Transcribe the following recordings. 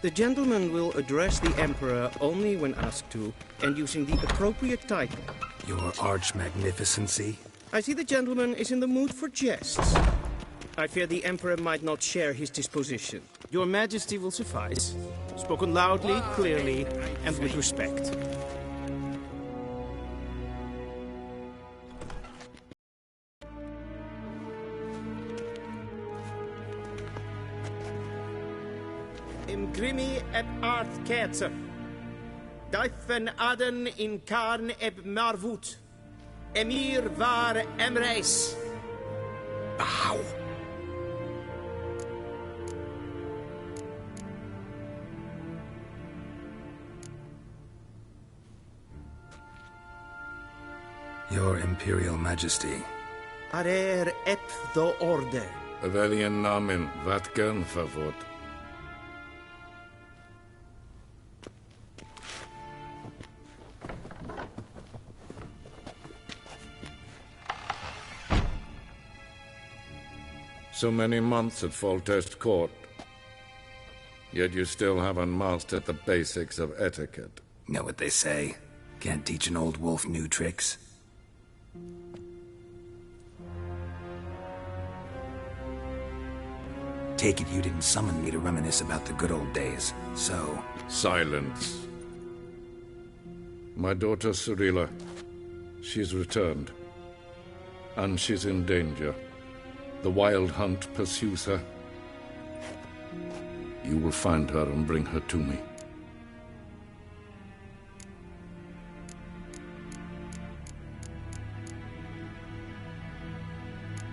The gentleman will address the Emperor only when asked to, and using the appropriate title. Your Arch-Magnificency? I see the gentleman is in the mood for jests. I fear the Emperor might not share his disposition. Your Majesty will suffice. Spoken loudly, clearly, and with respect. Imgrimi eb art kerzer. Duifen aden in karn eb marvut. Emir var emreis. Bow. Your Imperial Majesty. Arer ep the orde. Welchen Namen, wat gern verwort? So many months at Foltest Court, yet you still haven't mastered the basics of etiquette. Know what they say? Can't teach an old wolf new tricks. Take it you didn't summon me to reminisce about the good old days, so... Silence. My daughter Cyrilla, she's returned. And she's in danger. The Wild Hunt pursues her. You will find her and bring her to me.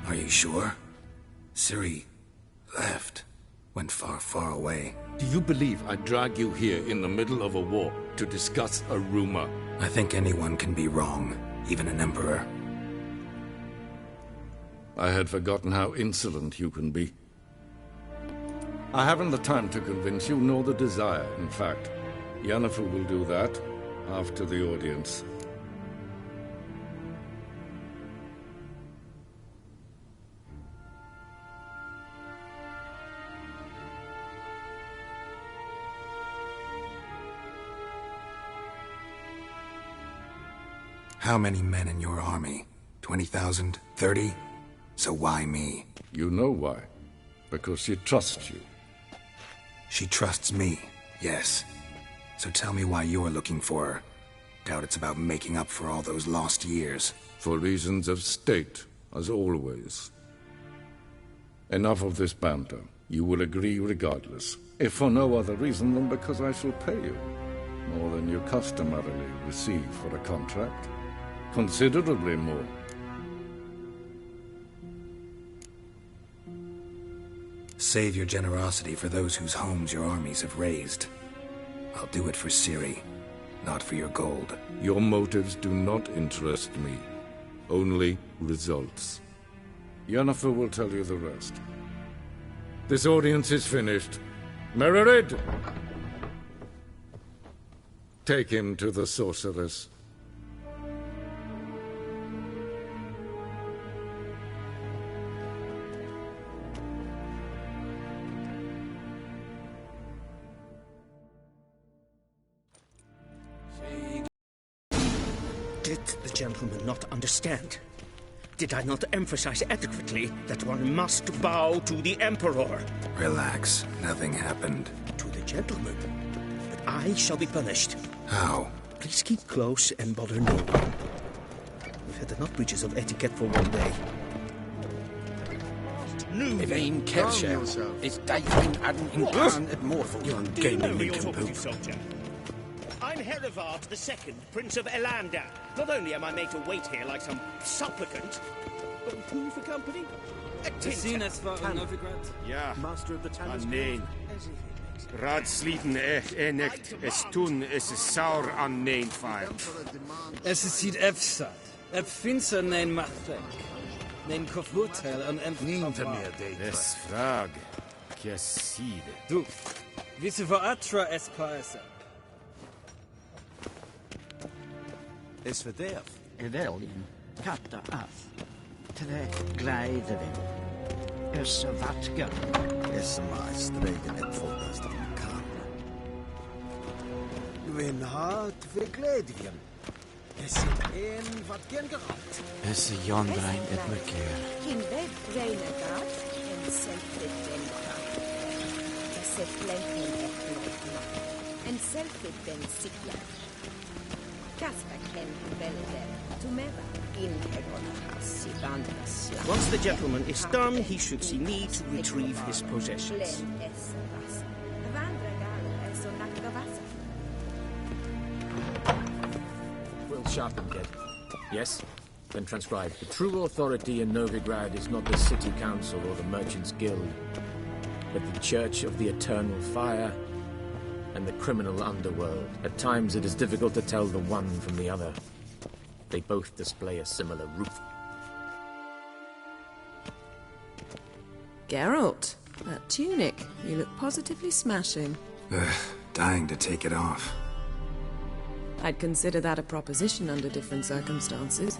Are you sure? Ciri left. Went far, far away. Do you believe I drag you here in the middle of a war to discuss a rumor? I think anyone can be wrong, even an emperor. I had forgotten how insolent you can be. I haven't the time to convince you, nor the desire, in fact. Yennefer will do that after the audience. How many men in your army? 20,000? 30? So why me? You know why. Because she trusts you. She trusts me, yes. So tell me why you're looking for her. Doubt it's about making up for all those lost years. For reasons of state, as always. Enough of this banter. You will agree regardless. If for no other reason than because I shall pay you. More than you customarily receive for a contract. Considerably more. Save your generosity for those whose homes your armies have razed. I'll do it for Ciri, not for your gold. Your motives do not interest me. Only results. Yennefer will tell you the rest. This audience is finished. Mererid! Take him to the sorceress. Did the gentleman not understand? Did I not emphasize adequately that one must bow to the Emperor? Relax. Nothing happened. To the gentleman. But I shall be punished. How? Please keep close and bother no one. We've had enough breaches of etiquette for one day. If ein Kershaw is diving adden in Khan at Morphle. You're gaming nincompoop. I'm Herivard II, Prince of Elander. Not only am I made to wait here like some supplicant, but who for company? A Novigrad? Ja, Master of the Talisman. nee. Raadsleden echt es tun, es is saur an neen fire. Es is ziet efsat. Ep finster nein machtfleck. Nein kofurtel an Niente meer date. Es frag. Kieside. Du, wisse voor atra es paesa. Es verderf. Evelien, katta af. Tre gleideren. Össe vatga. Es maar stregen et voltast van kan. Min hat för glädjen. Det är en vad gen gerat. Es Jon Drein et Mercure. Kin ved Reinegard, en selvfritt Reinegard. Se flenken et Nordmann. En selvfritt den Sigler. Gaspar ken velden. Tumera in Hegonahas i Vandras. Once the gentleman is done, he should see me to retrieve his possessions. Will sharpen dead. Yes? Then transcribe. The true authority in Novigrad is not the city council or the merchants' guild, but the Church of the Eternal Fire and the criminal underworld. At times it is difficult to tell the one from the other. They both display a similar roof. Geralt, that tunic. You look positively smashing. Dying to take it off. I'd consider that a proposition under different circumstances.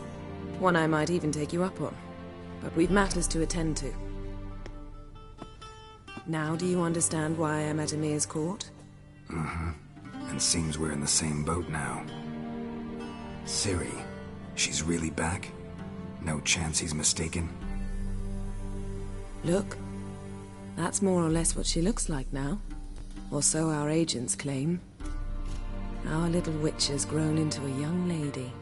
One I might even take you up on. But we've matters to attend to. Now do you understand why I'm at Emir's court? Mm-hmm. And seems we're in the same boat now. Ciri, she's really back? No chance he's mistaken? Look, that's more or less what she looks like now. Or so our agents claim. Our little witch has grown into a young lady.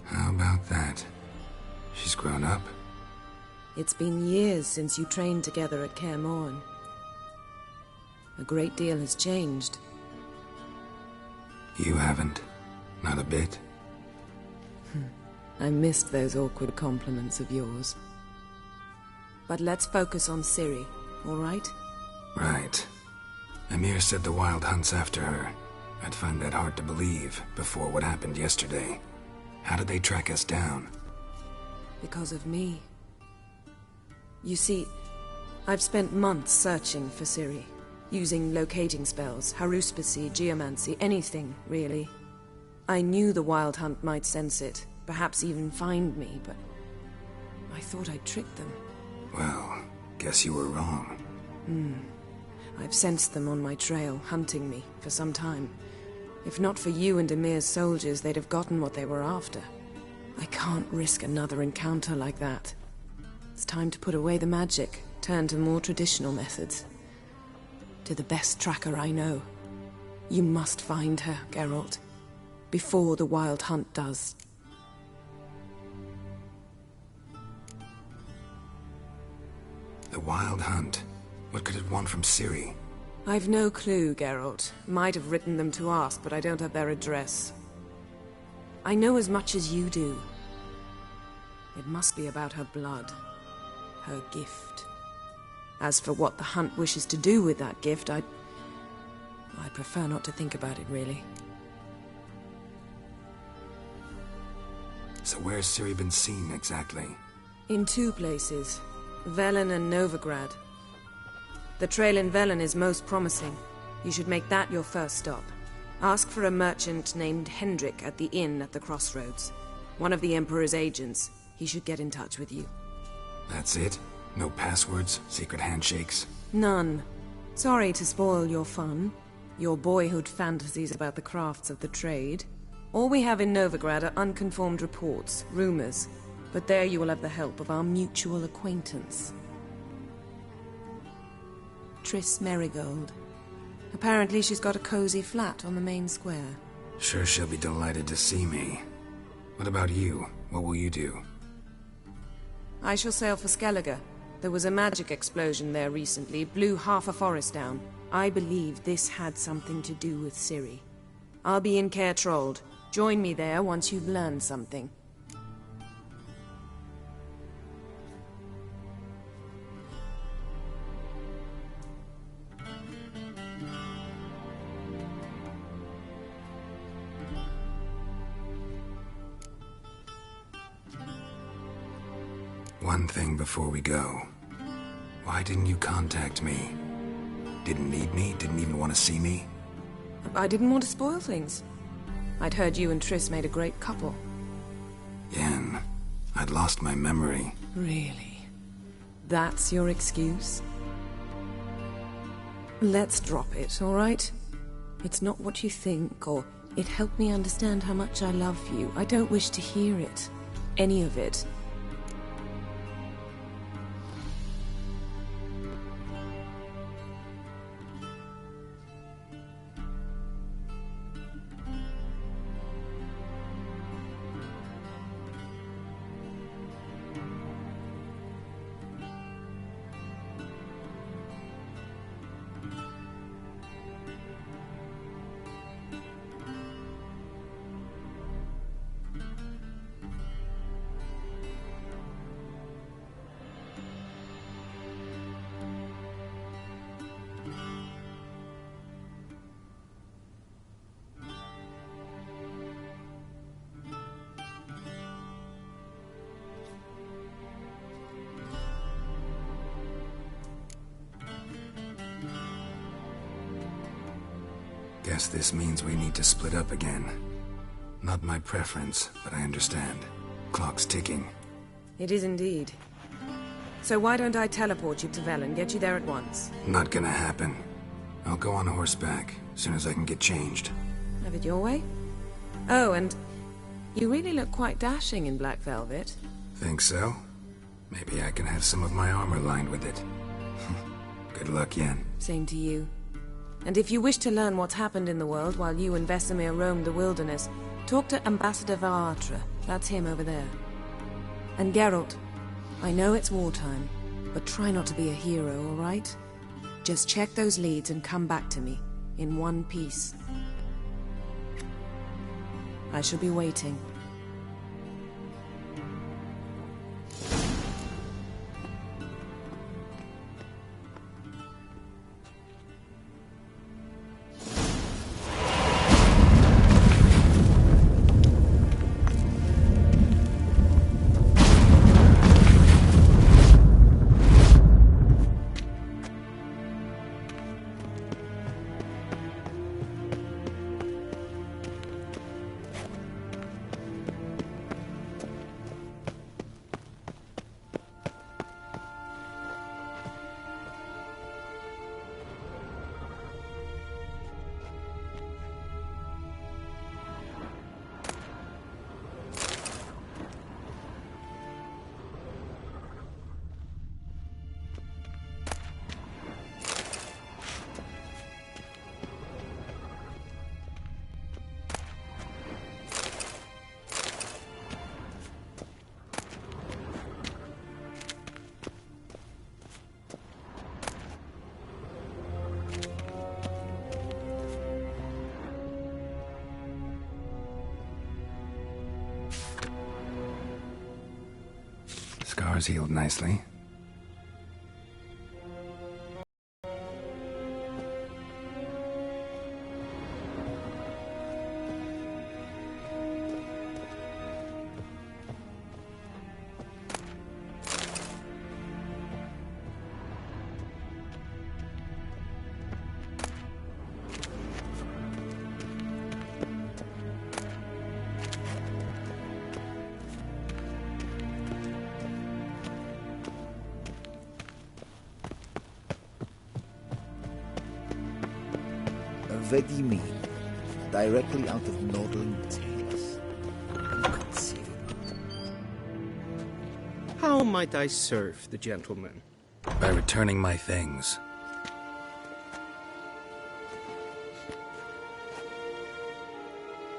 How about that? She's grown up? It's been years since you trained together at Kaer Morhen. A great deal has changed. You haven't? Not a bit? I missed those awkward compliments of yours. But let's focus on Ciri, all right? Right. Emir said the Wild Hunt's after her. I'd find that hard to believe before what happened yesterday. How did they track us down? Because of me. You see, I've spent months searching for Ciri. Using locating spells, haruspicy, geomancy, anything, really. I knew the Wild Hunt might sense it, perhaps even find me, but I thought I'd tricked them. Well, guess you were wrong. I've sensed them on my trail, hunting me, for some time. If not for you and Emir's soldiers, they'd have gotten what they were after. I can't risk another encounter like that. It's time to put away the magic, turn to more traditional methods. To the best tracker I know. You must find her, Geralt. Before the Wild Hunt does. The Wild Hunt? What could it want from Ciri? I've no clue, Geralt. Might have written them to ask, but I don't have their address. I know as much as you do. It must be about her blood. Her gift. As for what the Hunt wishes to do with that gift, I'd prefer not to think about it, really. So where's Ciri been seen, exactly? In two places. Velen and Novigrad. The trail in Velen is most promising. You should make that your first stop. Ask for a merchant named Hendrik at the inn at the crossroads. One of the Emperor's agents. He should get in touch with you. That's it? No passwords? Secret handshakes? None. Sorry to spoil your fun. Your boyhood fantasies about the crafts of the trade. All we have in Novigrad are unconfirmed reports, rumors. But there you will have the help of our mutual acquaintance. Triss Merigold. Apparently she's got a cozy flat on the main square. Sure she'll be delighted to see me. What about you? What will you do? I shall sail for Skellige. There was a magic explosion there recently, blew half a forest down. I believe this had something to do with Ciri. I'll be in Caer Trold. Join me there once you've learned something. One thing before we go. Why didn't you contact me? Didn't need me? Didn't even want to see me? I didn't want to spoil things. I'd heard you and Triss made a great couple. Yen, I'd lost my memory. Really? That's your excuse? Let's drop it, all right? It's not what you think, or it helped me understand how much I love you. I don't wish to hear it. Any of it. Guess this means we need to split up again. Not my preference, but I understand. Clock's ticking. It is indeed. So why don't I teleport you to Vel and get you there at once? Not gonna happen. I'll go on horseback, as soon as I can get changed. Have it your way? Oh, and you really look quite dashing in black velvet. Think so? Maybe I can have some of my armor lined with it. Good luck, Yen. Same to you. And if you wish to learn what's happened in the world while you and Vesemir roamed the wilderness, talk to Ambassador Varatra. That's him over there. And Geralt, I know it's wartime, but try not to be a hero, all right? Just check those leads and come back to me, in one piece. I shall be waiting. Scars healed nicely. Vedimi, directly out of Nordling Tales. Inconceivable. How might I serve the gentleman? By returning my things.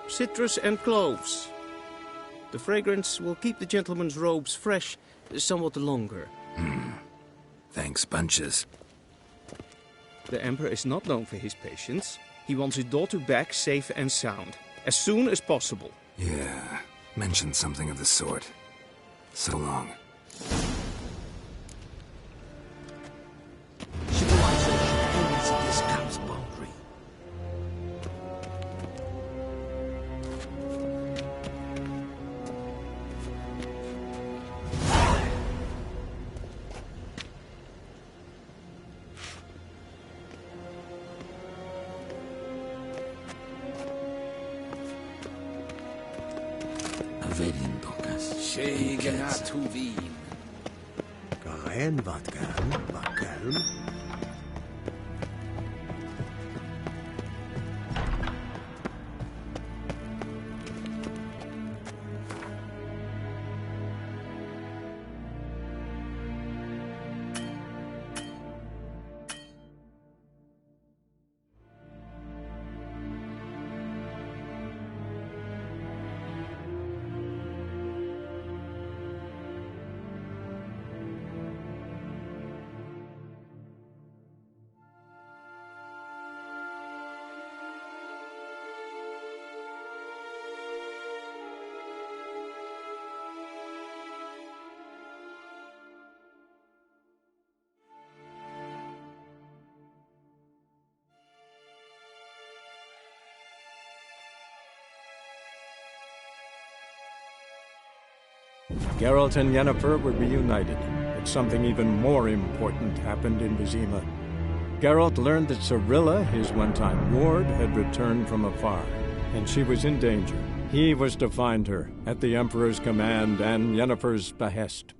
Citrus and cloves. The fragrance will keep the gentleman's robes fresh somewhat longer. Thanks, bunches. The Emperor is not known for his patience. He wants his daughter back safe and sound, as soon as possible. Yeah, mentioned something of the sort. So long. Civilization ends at this camp's boundary. Schegena Tuvin. Garen wat gern, wat kelm. Geralt and Yennefer were reunited, but something even more important happened in Vizima. Geralt learned that Cirilla, his one-time ward, had returned from afar, and she was in danger. He was to find her, at the Emperor's command and Yennefer's behest.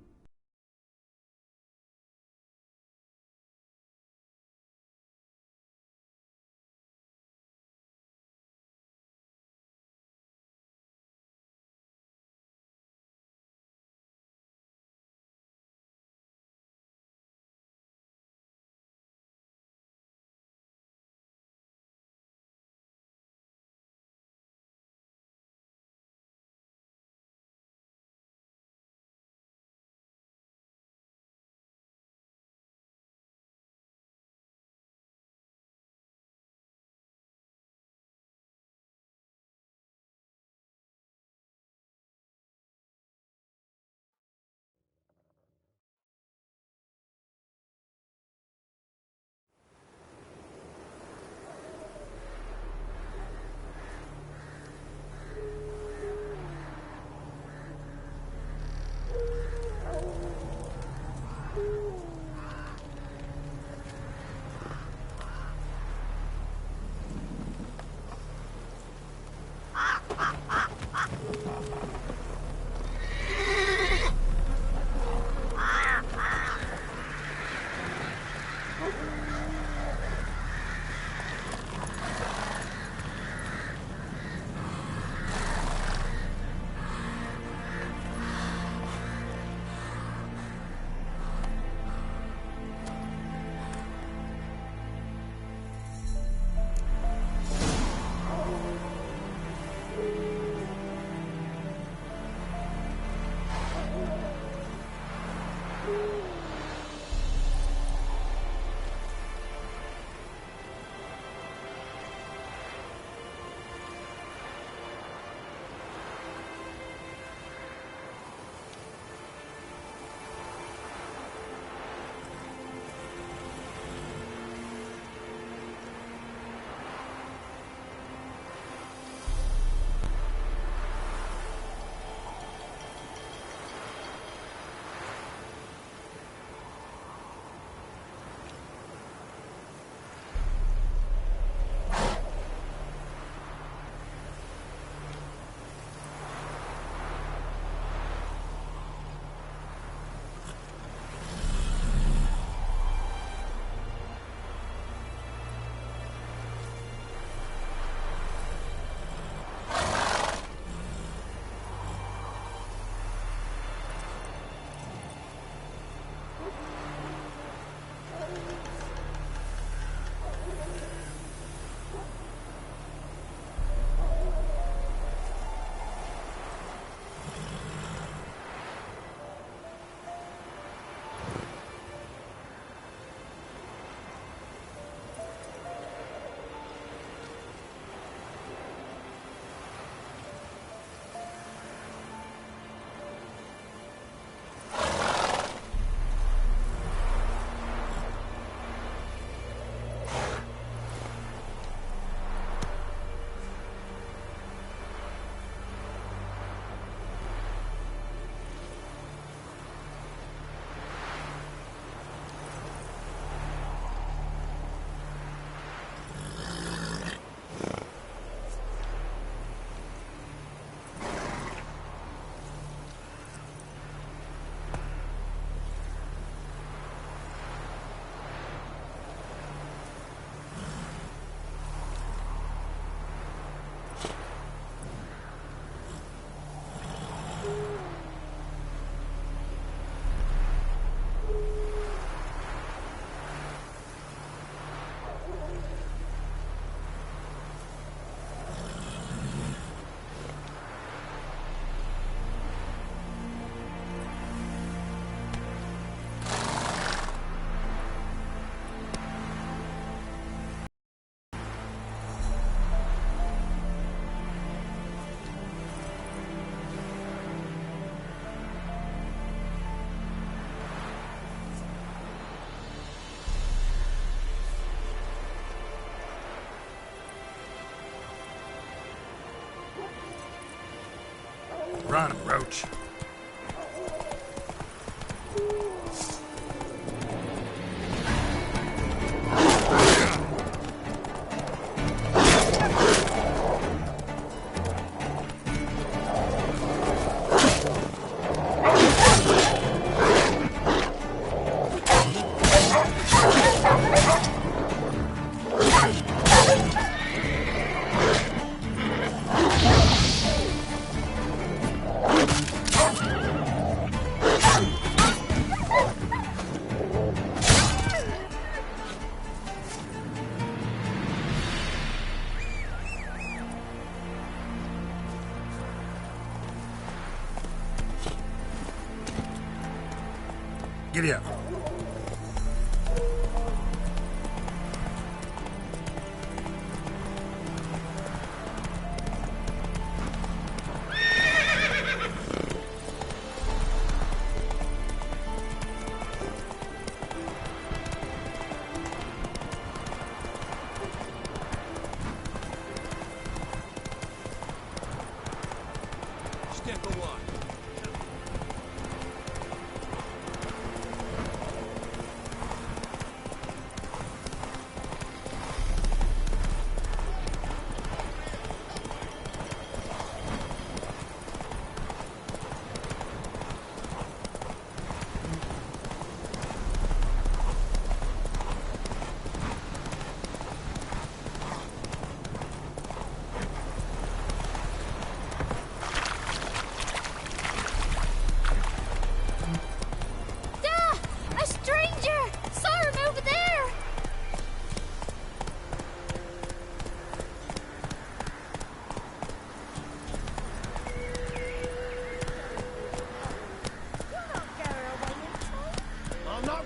Run, Roach. Giddy up.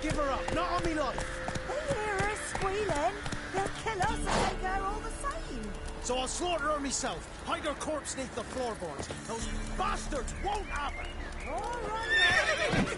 Give her up, not on me life. They hear her squealing. They'll kill us and take her all the same. So I'll slaughter her myself, hide her corpse neath the floorboards. Those bastards won't happen. All right.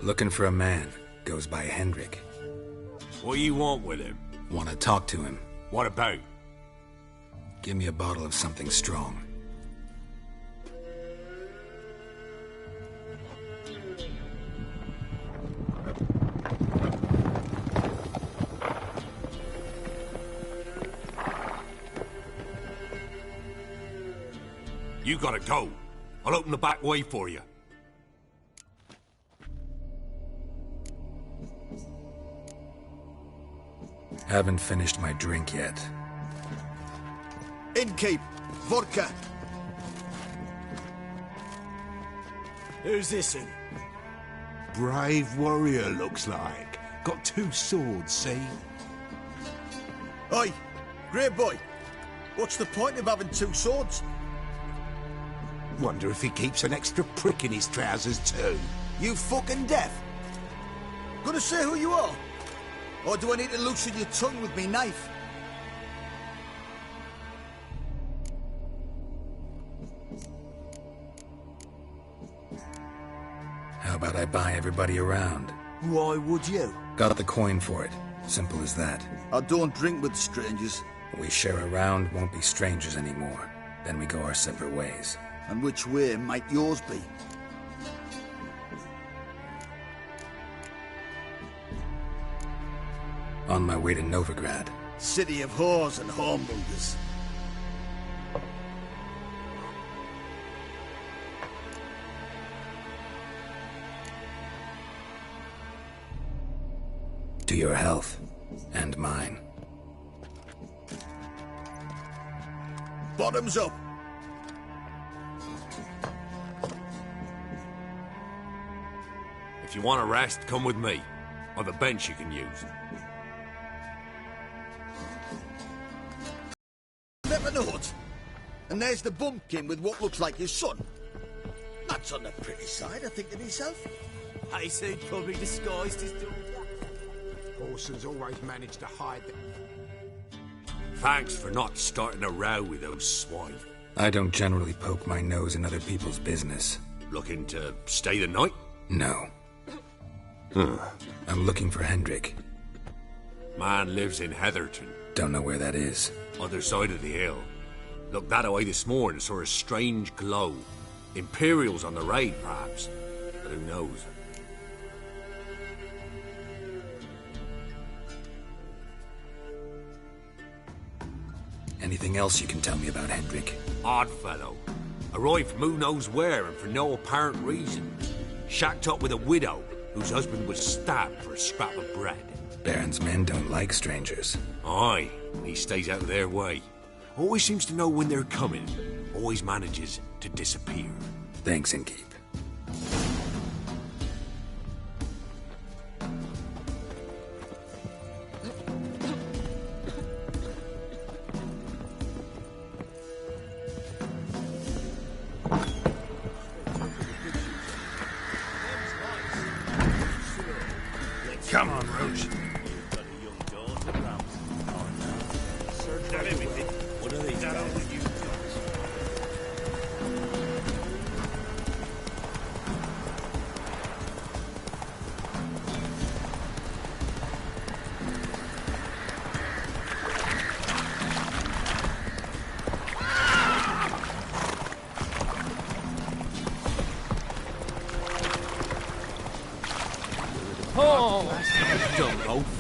Looking for a man. Goes by Hendrik. What do you want with him? Want to talk to him. What about? Give me a bottle of something strong. You gotta go. I'll open the back way for you. Haven't finished my drink yet. Innkeep, vodka. Who's this in? Brave warrior, looks like. Got 2 swords, see? Oi, grey boy. What's the point of having 2 swords? Wonder if he keeps an extra prick in his trousers too. You fucking deaf? Gonna say who you are? Or do I need to loosen your tongue with me knife? How about I buy everybody around? Why would you? Got the coin for it. Simple as that. I don't drink with strangers. We share a round, won't be strangers anymore. Then we go our separate ways. And which way might yours be? On my way to Novigrad. City of whores and hornmongers. To your health. And mine. Bottoms up. If you want a rest, come with me. Or the bench you can use. Never know it. And there's the bumpkin with what looks like his son. That's on the pretty side, I think to myself. I said probably disguised his daughter. Orson's always managed to hide them. Thanks for not starting a row with those swine. I don't generally poke my nose in other people's business. Looking to stay the night? No. Huh. I'm looking for Hendrik. Man lives in Heatherton. Don't know where that is. Other side of the hill. Looked that away this morning, saw a strange glow. Imperials on the raid, perhaps. But who knows? Anything else you can tell me about Hendrik? Odd fellow. Arrived from who knows where and for no apparent reason. Shacked up with a widow whose husband was stabbed for a scrap of bread. Baron's men don't like strangers. Aye, he stays out of their way. Always seems to know when they're coming. Always manages to disappear. Thanks, Innkeep. Come on, Roach. What are they down with you? Dumb oaf.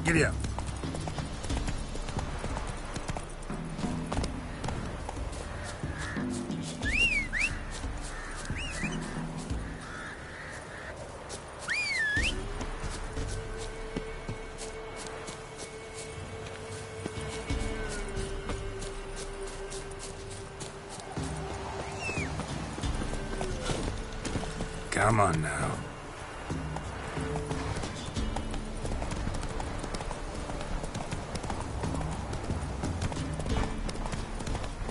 Giddy up. Come on now.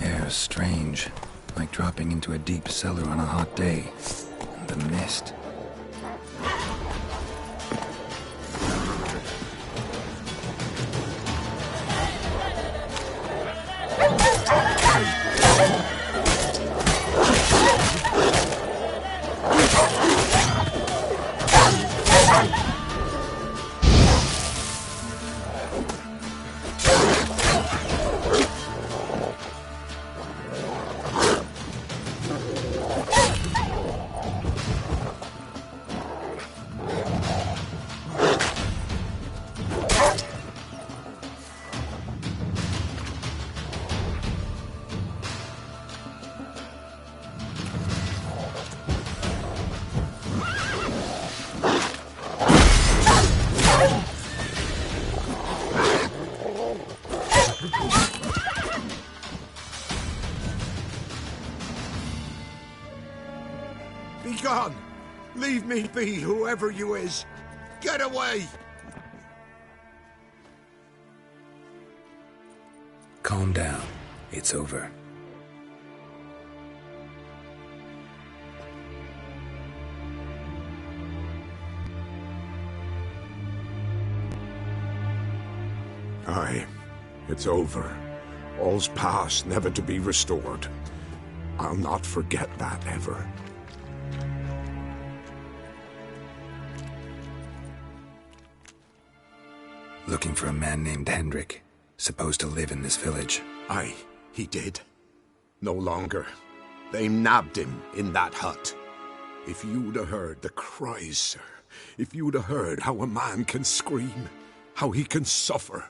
Air's strange, like dropping into a deep cellar on a hot day. And the mist. Be gone! Leave me be, whoever you is! Get away! Calm down. It's over. Aye, it's over. All's past, never to be restored. I'll not forget that ever. Looking for a man named Hendrik, supposed to live in this village. Aye, he did. No longer. They nabbed him in that hut. If you'd have heard the cries, sir, if you'd have heard how a man can scream, how he can suffer.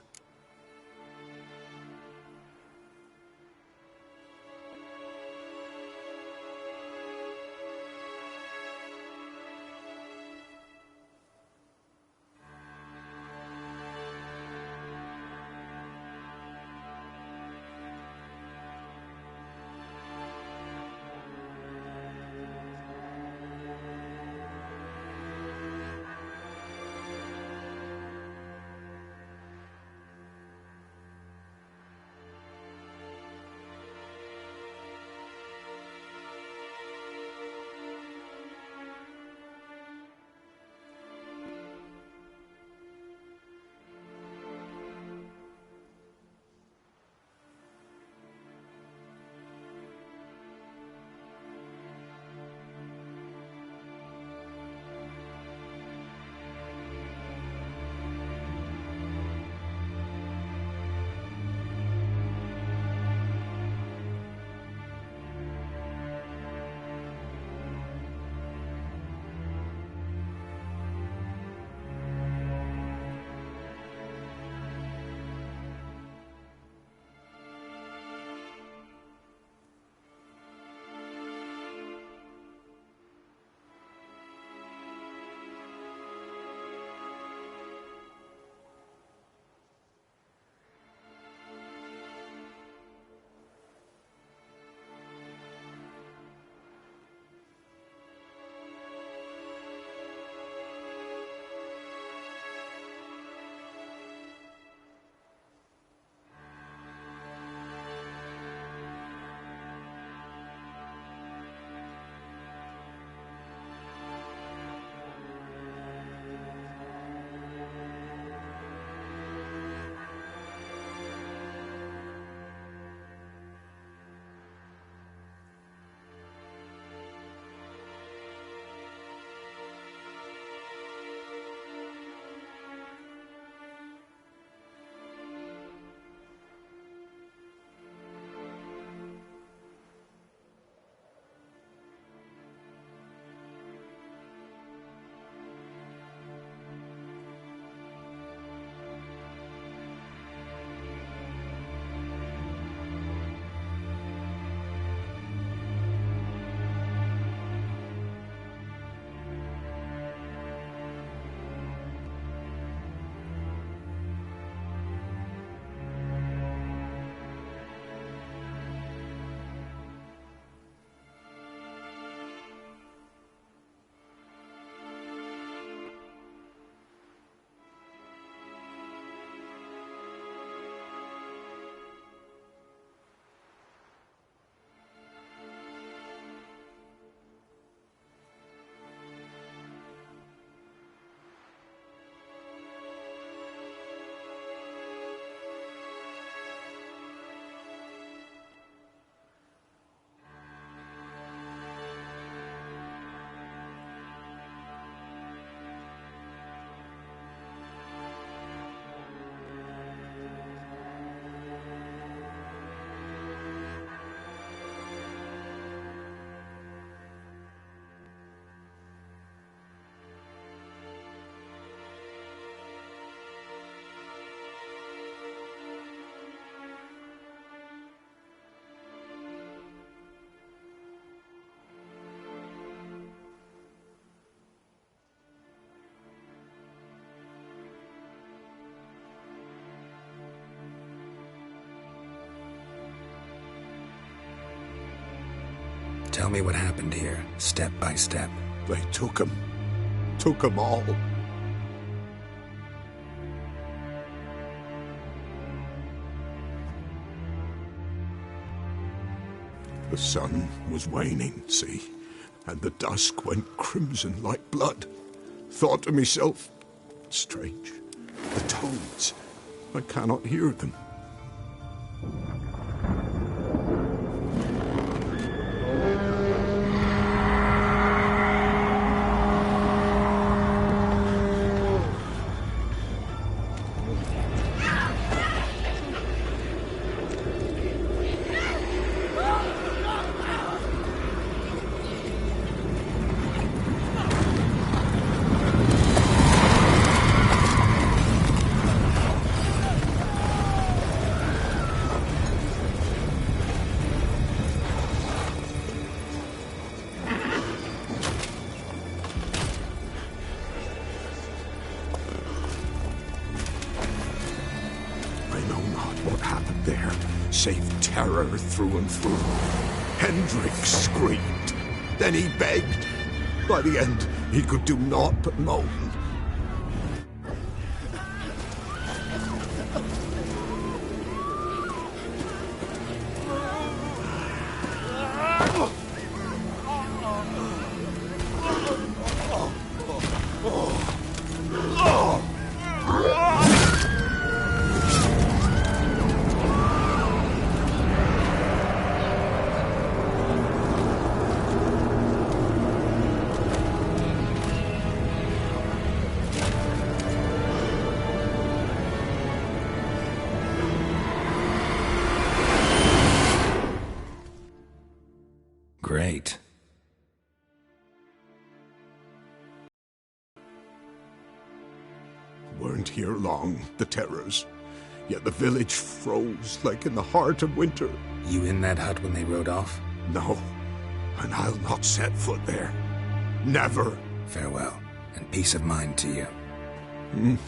Tell me what happened here, step by step. They took him. Took him all. The sun was waning, see, and the dusk went crimson like blood. Thought to myself, strange, the toads, I cannot hear them. vouchsafed terror through and through. Hendrik screamed. Then he begged. By the end, he could do naught but moan. Great. Weren't here long, the terrors. Yet the village froze like in the heart of winter. You in that hut when they rode off? No, and I'll not set foot there. Never. Farewell, and peace of mind to you.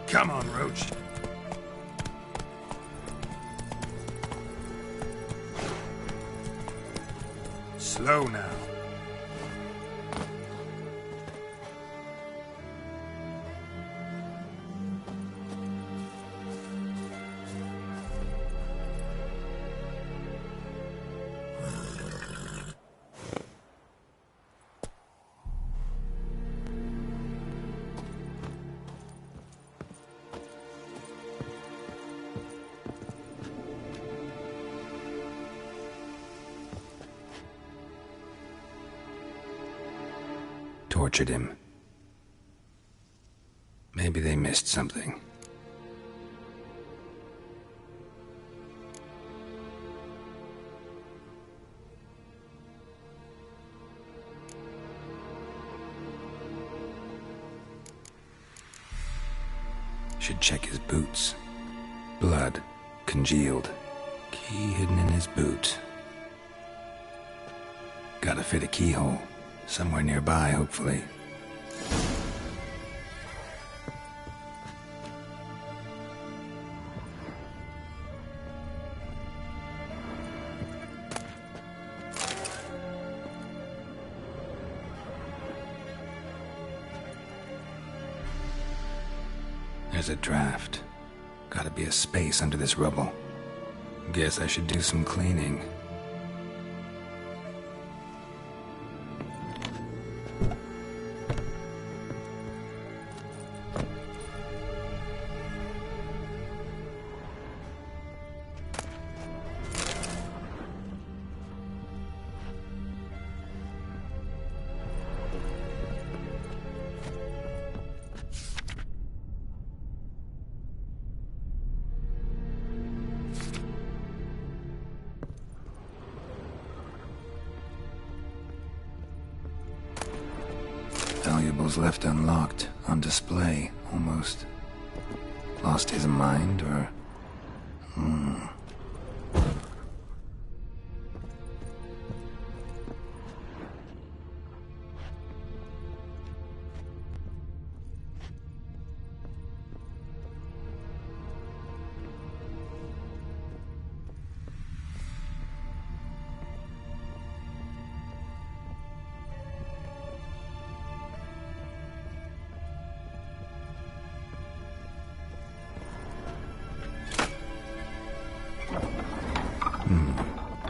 Come on, Roach. Slow now. Tortured him. Maybe they missed something. Should check his boots. Blood, congealed. Key hidden in his boot. Gotta fit a keyhole. Somewhere nearby, hopefully. There's a draft. Gotta be a space under this rubble. Guess I should do some cleaning. Valuables left unlocked, on display, almost. Lost his mind, or...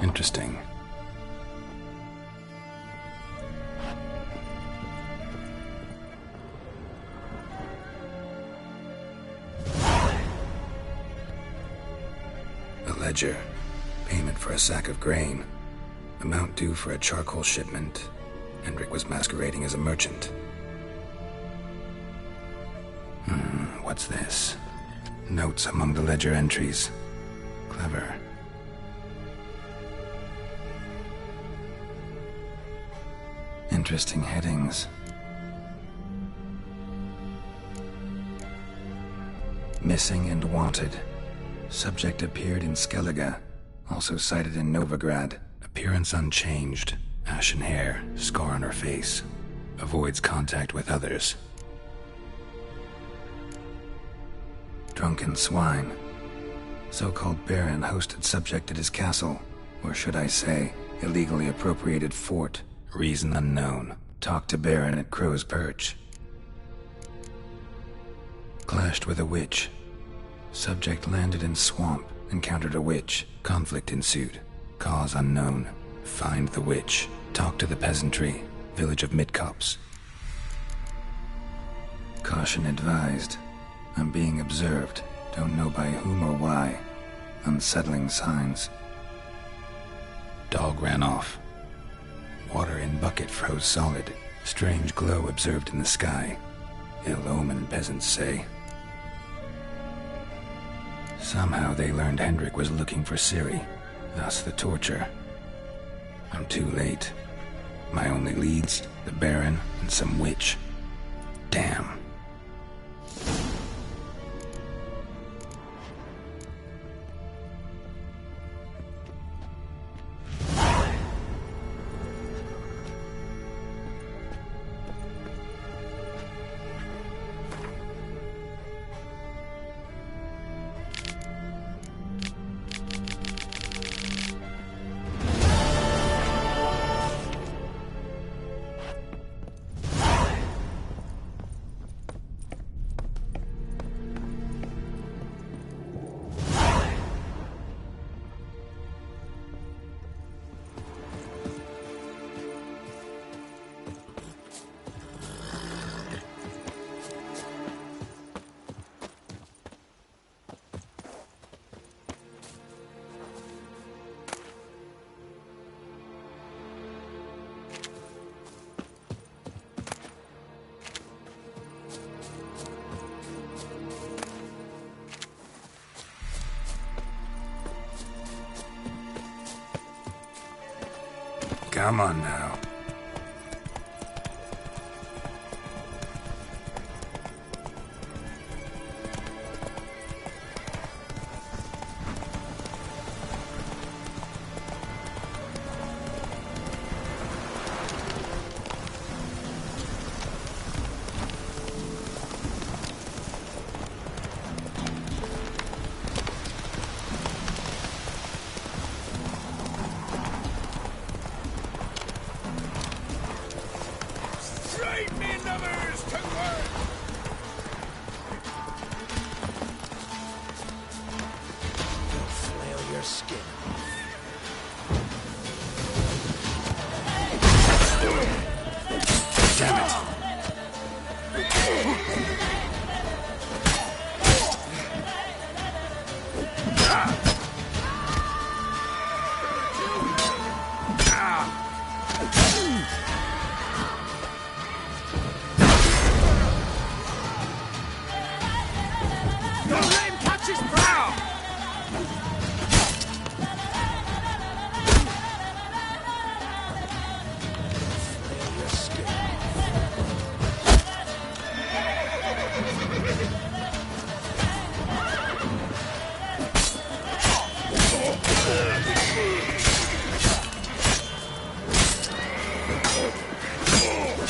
Interesting. ledger. Payment for a sack of grain. Amount due for a charcoal shipment. Hendrik was masquerading as a merchant. What's this? Notes among the ledger entries. Clever. Interesting headings. Missing and wanted. Subject appeared in Skellige. Also cited in Novigrad. Appearance unchanged. Ashen hair. Scar on her face. Avoids contact with others. Drunken swine. So-called Baron hosted subject at his castle. Or should I say, illegally appropriated fort. Reason unknown. Talked to Baron at Crow's Perch. Clashed with a witch. Subject landed in swamp. Encountered a witch. Conflict ensued. Cause unknown. Find the witch. Talk to the peasantry. Village of Midcopse. Caution advised. I'm being observed. Don't know by whom or why. Unsettling signs. Dog ran off. Water in bucket froze solid. Strange glow observed in the sky. Ill omen, peasants say. Somehow they learned Hendrik was looking for Ciri. Thus the torture. I'm too late. My only leads, the Baron and some witch. Damn. Come on now.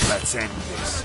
Let's end this.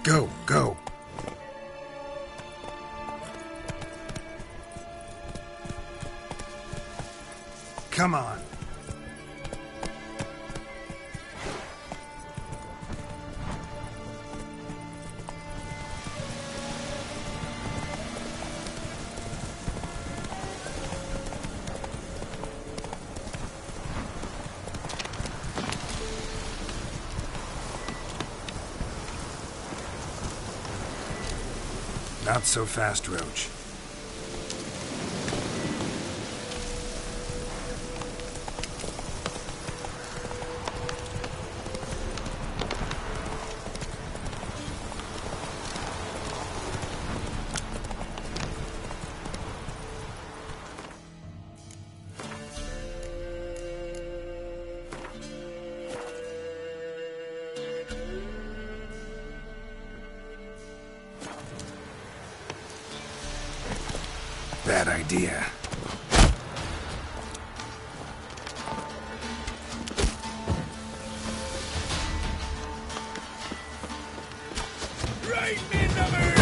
Go, go. Come on. Not so fast, Roach. Bad idea. Right in the mirror!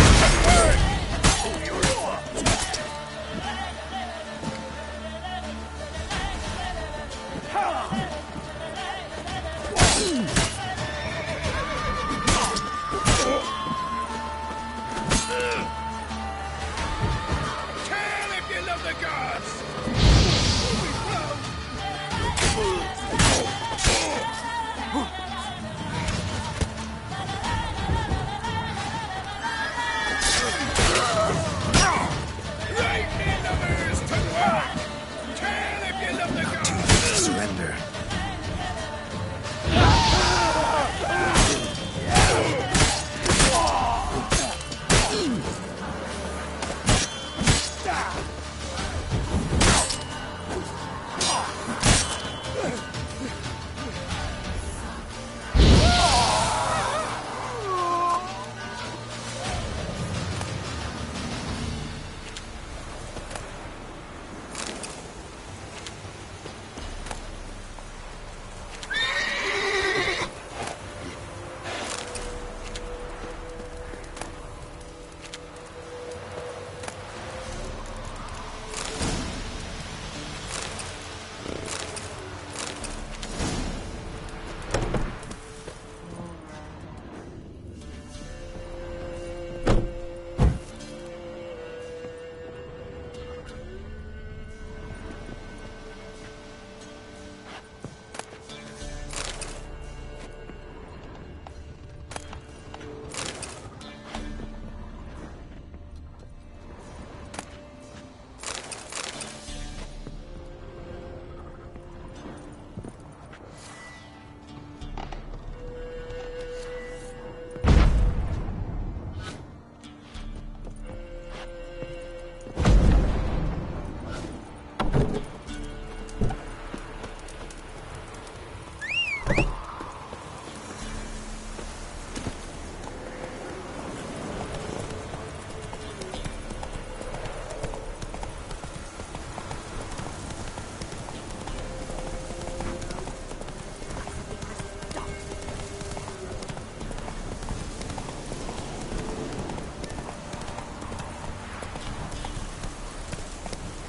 Surrender.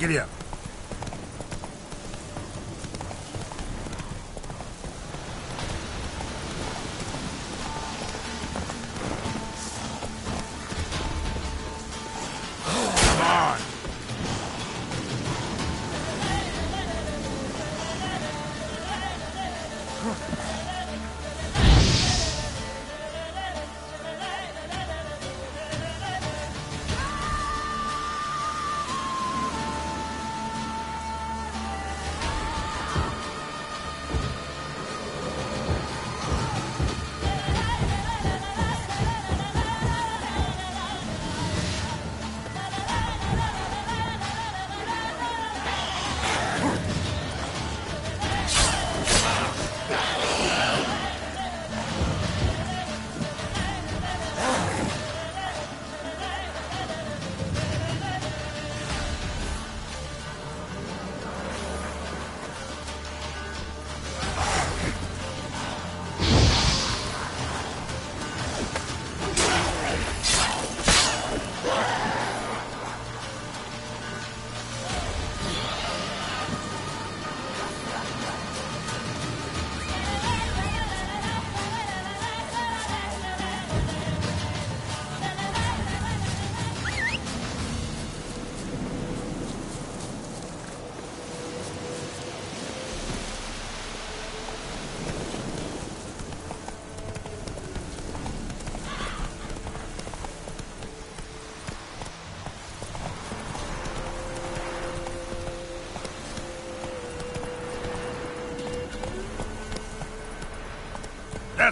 Giddy up. Come on.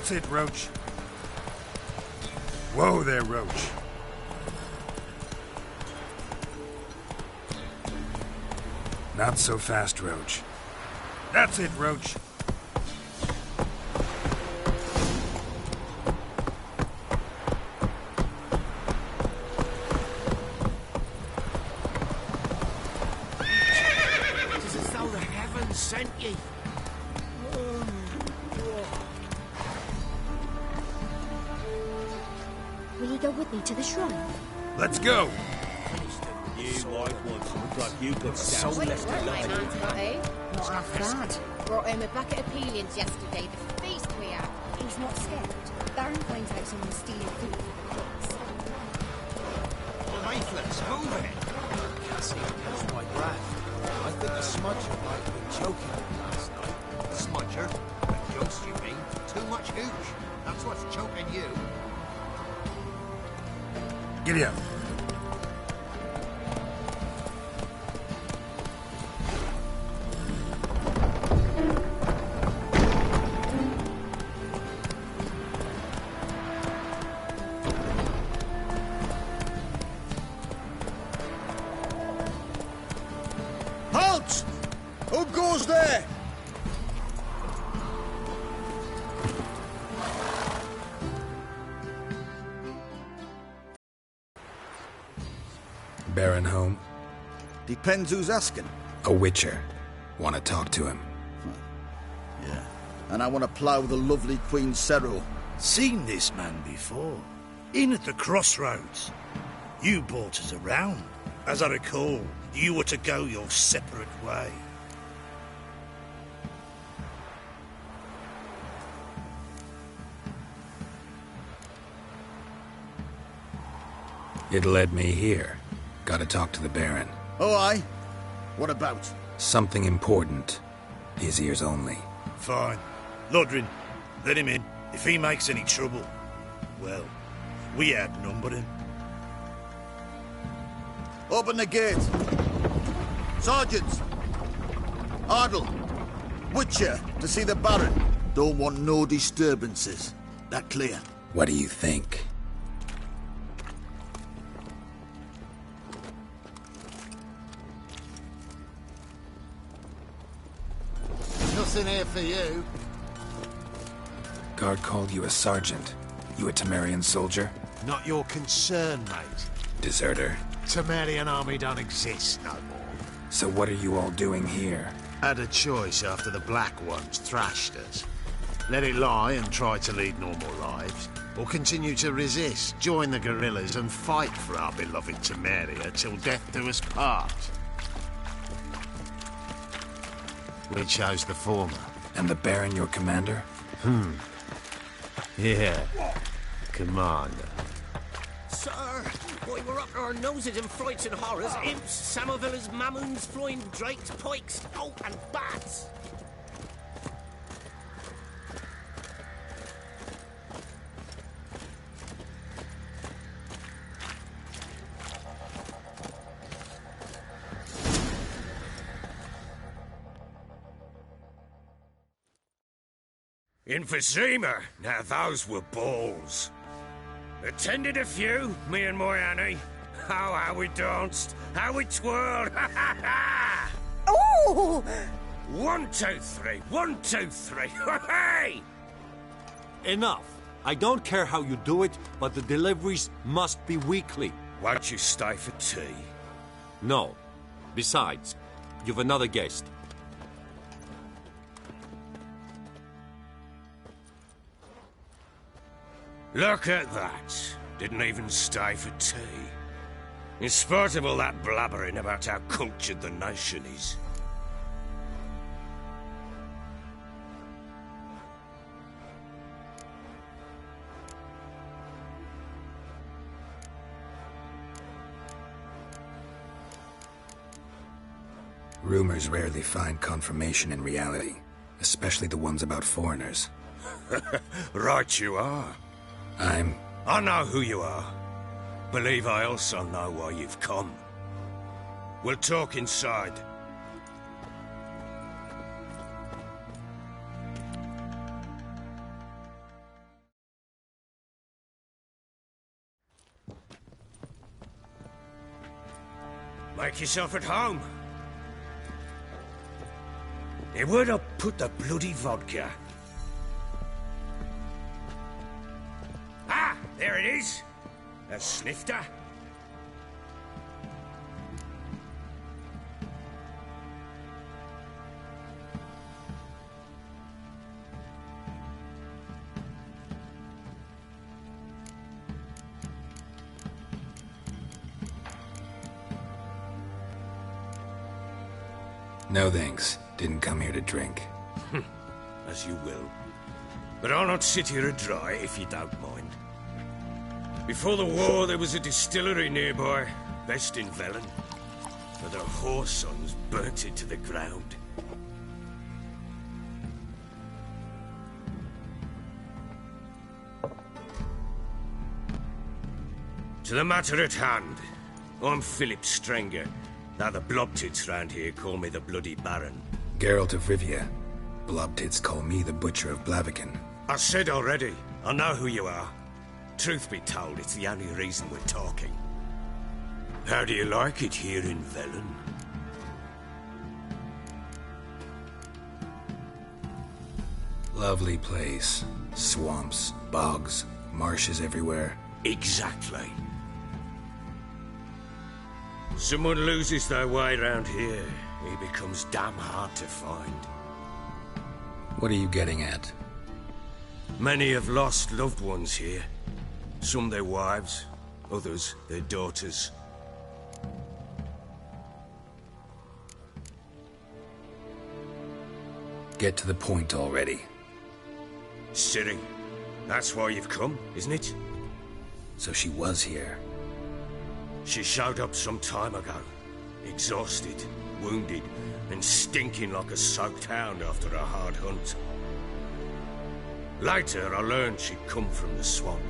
That's it, Roach. Whoa there, Roach. Not so fast, Roach. That's it, Roach. It's as though the heavens sent ye. Will you go with me to the shrine? Let's go. You white ones look like you got soul left alive. Not half bad. Brought home a bucket of peelings yesterday, the feast we had. He's not scared. Baron finds out someone's stealing food for the pigs. Faithless, move it. Cassie against my brand. I think the smudger might have been joking last night. Smudger? A ghost, you mean? Too much hooch. That's what's choking you. Giddy up. Halt! Who goes there? Baron home? Depends who's asking. A witcher. Want to talk to him? Yeah. And I want to plough the lovely Queen Cero. Seen this man before. In at the crossroads. You brought us around. As I recall, you were to go your separate way. It led me here. Gotta talk to the Baron. Oh, aye? What about? Something important. His ears only. Fine. Lodrin, let him in. If he makes any trouble, well, we outnumber him. Open the gate. Sergeants! Ardle! Witcher, to see the Baron. Don't want no disturbances. That clear? What do you think? Nothing here for you. Guard called you a sergeant. You a Temerian soldier? Not your concern, mate. Deserter. Temerian army don't exist no more. So what are you all doing here? Had a choice after the Black Ones thrashed us. Let it lie and try to lead normal lives, or continue to resist, join the guerrillas and fight for our beloved Temeria till death do us part. We chose the former. And the Baron your commander? Yeah. Commander. Sir, we were up to our noses in frights and horrors. Imps, Samovillas, Mamoons, flying drakes, pikes, oh, and bats. In Vizima, now those were balls. Attended a few, me and my Annie. Oh, how we danced, how we twirled, ha ha ha! Oh! 1, 2, 3, 1, 2, 3, hey! Enough. I don't care how you do it, but the deliveries must be weekly. Won't you stay for tea? No. Besides, you've another guest. Look at that. Didn't even stay for tea. In spite of all that blabbering about how cultured the nation is. Rumors rarely find confirmation in reality, especially the ones about foreigners. Right you are. I know who you are. Believe I also know why you've come. We'll talk inside. Make yourself at home. Now, where'd I put the bloody vodka? Ah, there it is. A snifter. No thanks. Didn't come here to drink. As you will. But I'll not sit here dry if you don't mind. Before the war, there was a distillery nearby, best in Velen. But the horse sons burnt it to the ground. To the matter at hand, I'm Philip Strenger. Now the blobtits round here call me the Bloody Baron. Geralt of Rivia. Blobtits call me the Butcher of Blaviken. I said already, I know who you are. Truth be told, it's the only reason we're talking. How do you like it here in Velen? Lovely place. Swamps, bogs, marshes everywhere. Exactly. Someone loses their way round here, he becomes damn hard to find. What are you getting at? Many have lost loved ones here. Some their wives, others their daughters. Get to the point already. Ciri, that's why you've come, isn't it? So she was here. She showed up some time ago. Exhausted, wounded, and stinking like a soaked hound after a hard hunt. Later, I learned she'd come from the swamp.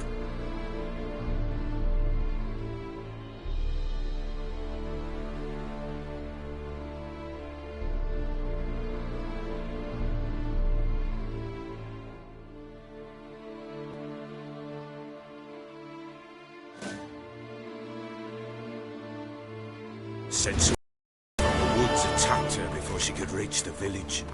Said some the woods attacked her before she could reach the village.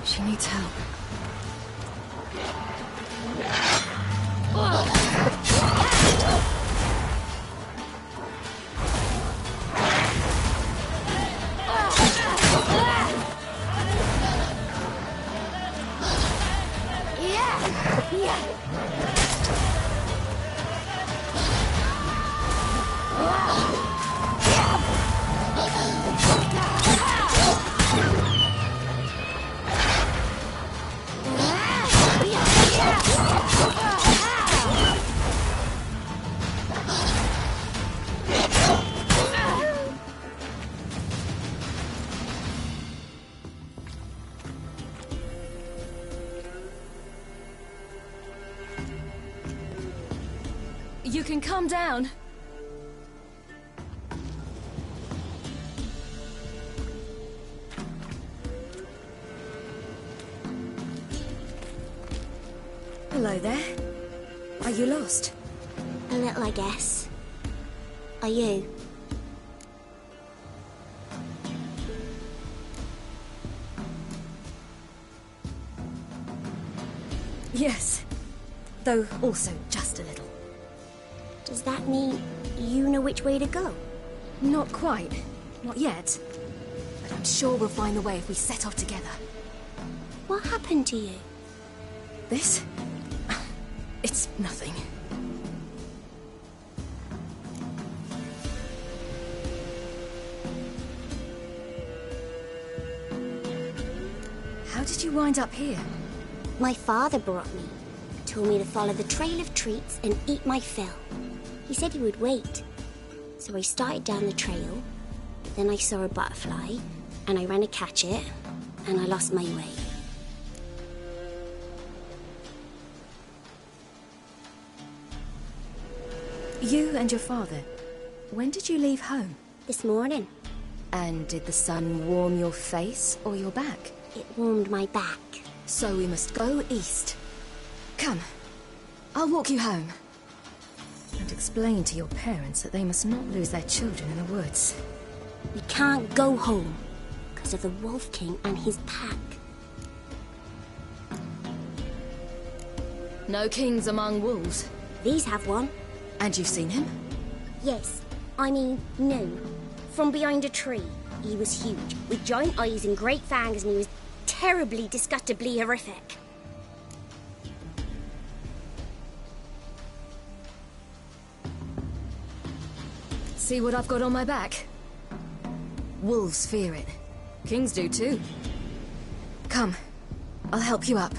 She needs help. You can calm down. Hello there. Are you lost? A little, I guess. Are you? Yes. though also just a little. Does that mean you know which way to go? Not quite. Not yet. But I'm sure we'll find the way if we set off together. What happened to you? This? It's nothing. How did you wind up here? My father brought me. Told me to follow the trail of treats and eat my fill. He said he would wait. So I started down the trail. Then I saw a butterfly, and I ran to catch it, and I lost my way. You and your father, when did you leave home? This morning. And did the sun warm your face or your back? It warmed my back. So we must go east. Come, I'll walk you home. And explain to your parents that they must not lose their children in the woods. We can't go home because of the Wolf King and his pack. No kings among wolves. These have one. And you've seen him? Yes. I mean, no. From behind a tree. He was huge, with giant eyes and great fangs, and he was terribly, disgustingly horrific. See what I've got on my back? Wolves fear it. Kings do too. Come, I'll help you up.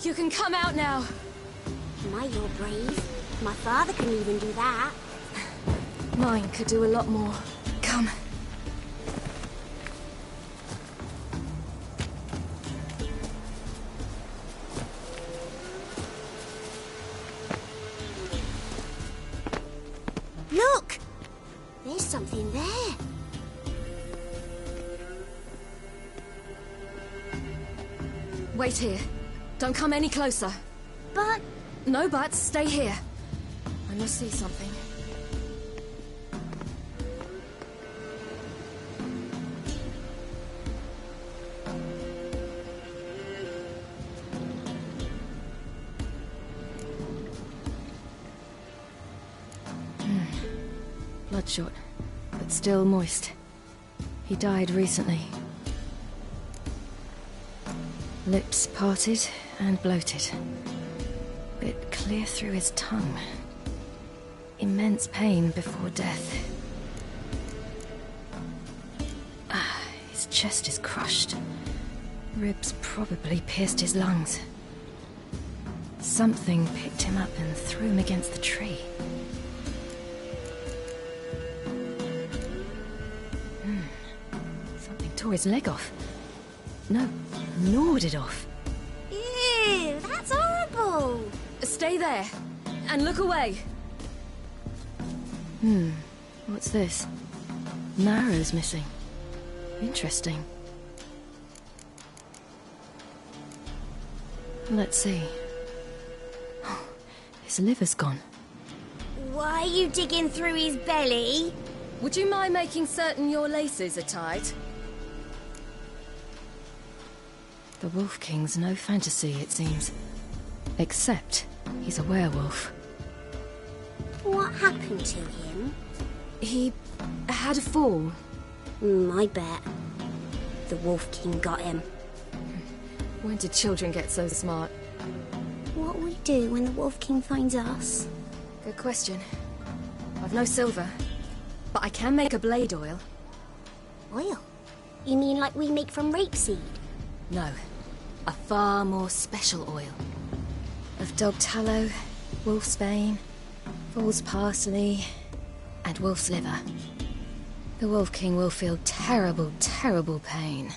You can come out now. My, you're brave. My father couldn't even do that. Mine could do a lot more. Come. Look! There's something there. Wait here. Don't come any closer. But... No buts. Stay here. I must see something. Bloodshot, but still moist. He died recently. Lips parted and bloated. Bit clear through his tongue. Immense pain before death. His chest is crushed. Ribs probably pierced his lungs. Something picked him up and threw him against the tree. Something tore his leg off. No, gnawed it off. Ew, that's horrible! Stay there, and look away. What's this? An arrow's missing. Interesting. Let's see. His liver's gone. Why are you digging through his belly? Would you mind making certain your laces are tied? The Wolf King's no fantasy, it seems. Except he's a werewolf. What happened to him? He had a fall. I bet. The Wolf King got him. When did children get so smart? What will we do when the Wolf King finds us? Good question. I've no silver, but I can make a blade oil. Oil? You mean like we make from rapeseed? No, a far more special oil. Of dog tallow, wolf's bane, fool's parsley, and wolf's liver. The Wolf King will feel terrible, terrible pain.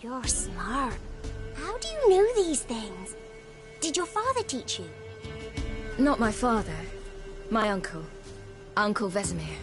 You're smart. How do you know these things? Did your father teach you? Not my father. My uncle. Uncle Vesemir.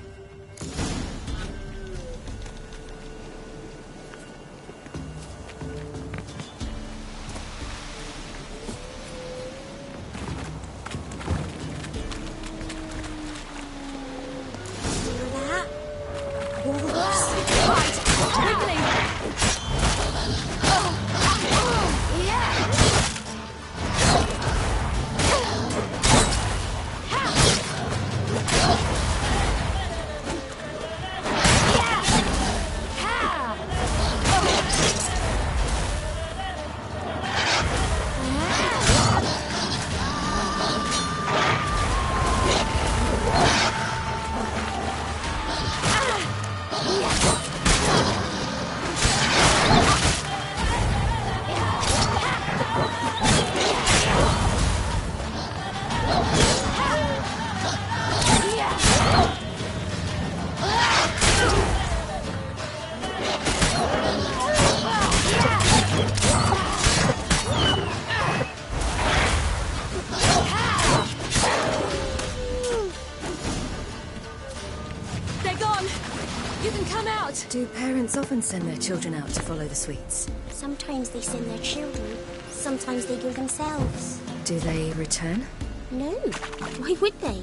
Do parents often send their children out to follow the sweets? Sometimes they send their children. Sometimes they go themselves. Do they return? No. Why would they?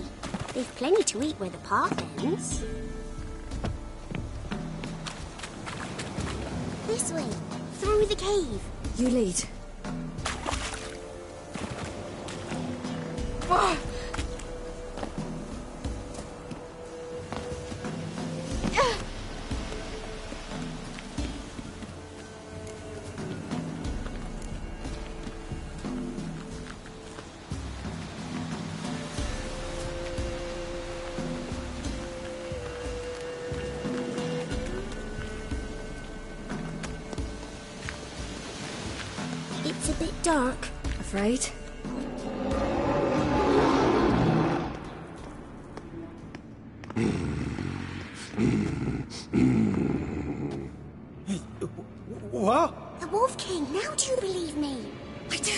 They've plenty to eat where the path ends. This way. Through the cave. You lead. Ah! It's a bit dark. Afraid? What? The Wolf King. Now do you believe me? I do.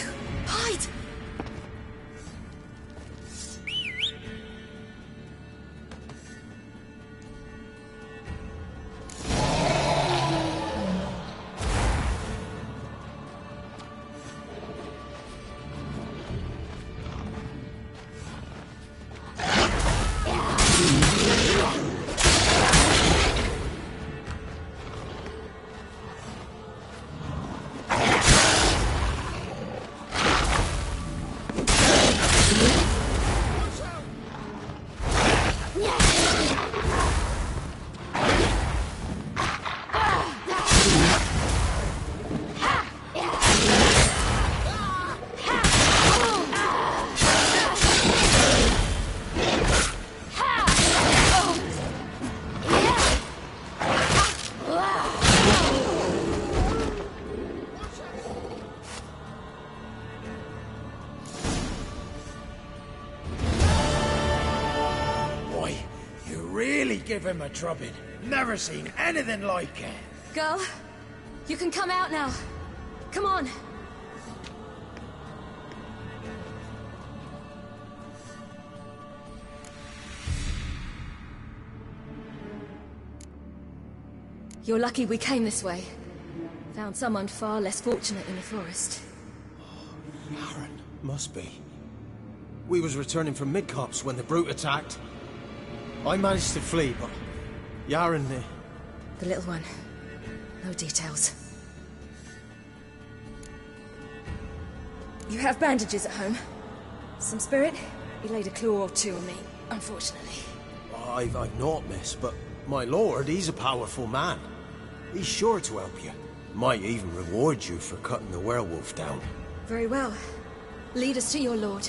Hide! Give him a drubbing. Never seen anything like it. Girl, you can come out now. Come on. You're lucky we came this way. Found someone far less fortunate in the forest. Aaron, must be. We was returning from Midcops when the brute attacked. I managed to flee, but Yaren... The little one. No details. You have bandages at home? Some spirit? He laid a claw or two on me, unfortunately. I've naught, miss, but my lord, he's a powerful man. He's sure to help you. Might even reward you for cutting the werewolf down. Very well. Lead us to your lord.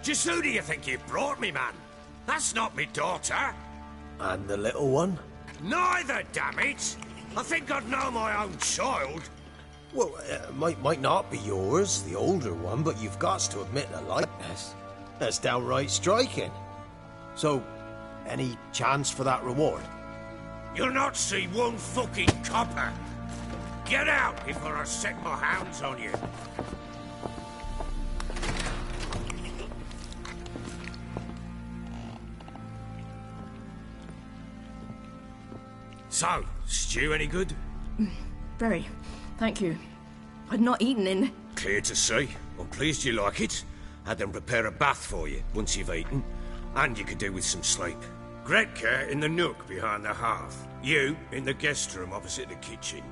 Just who do you think you brought me, man? That's not me daughter. And the little one? Neither, damn it! I think I'd know my own child. Well, might not be yours, the older one, but you've got to admit the likeness. That's downright striking. So, any chance for that reward? You'll not see one fucking copper. Get out before I set my hounds on you. So, stew any good? Very. Thank you. I'd not eaten in... Clear to see. I'm pleased you like it. Had them prepare a bath for you once you've eaten. And you could do with some sleep. Gretka in the nook behind the hearth. You in the guest room opposite the kitchen.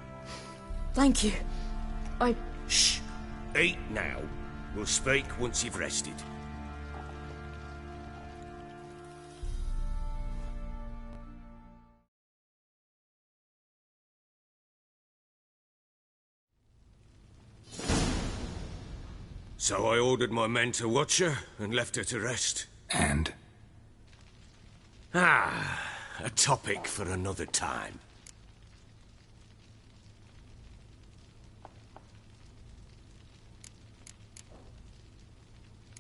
Thank you. Shh. Eat now. We'll speak once you've rested. So I ordered my men to watch her and left her to rest. And? A topic for another time.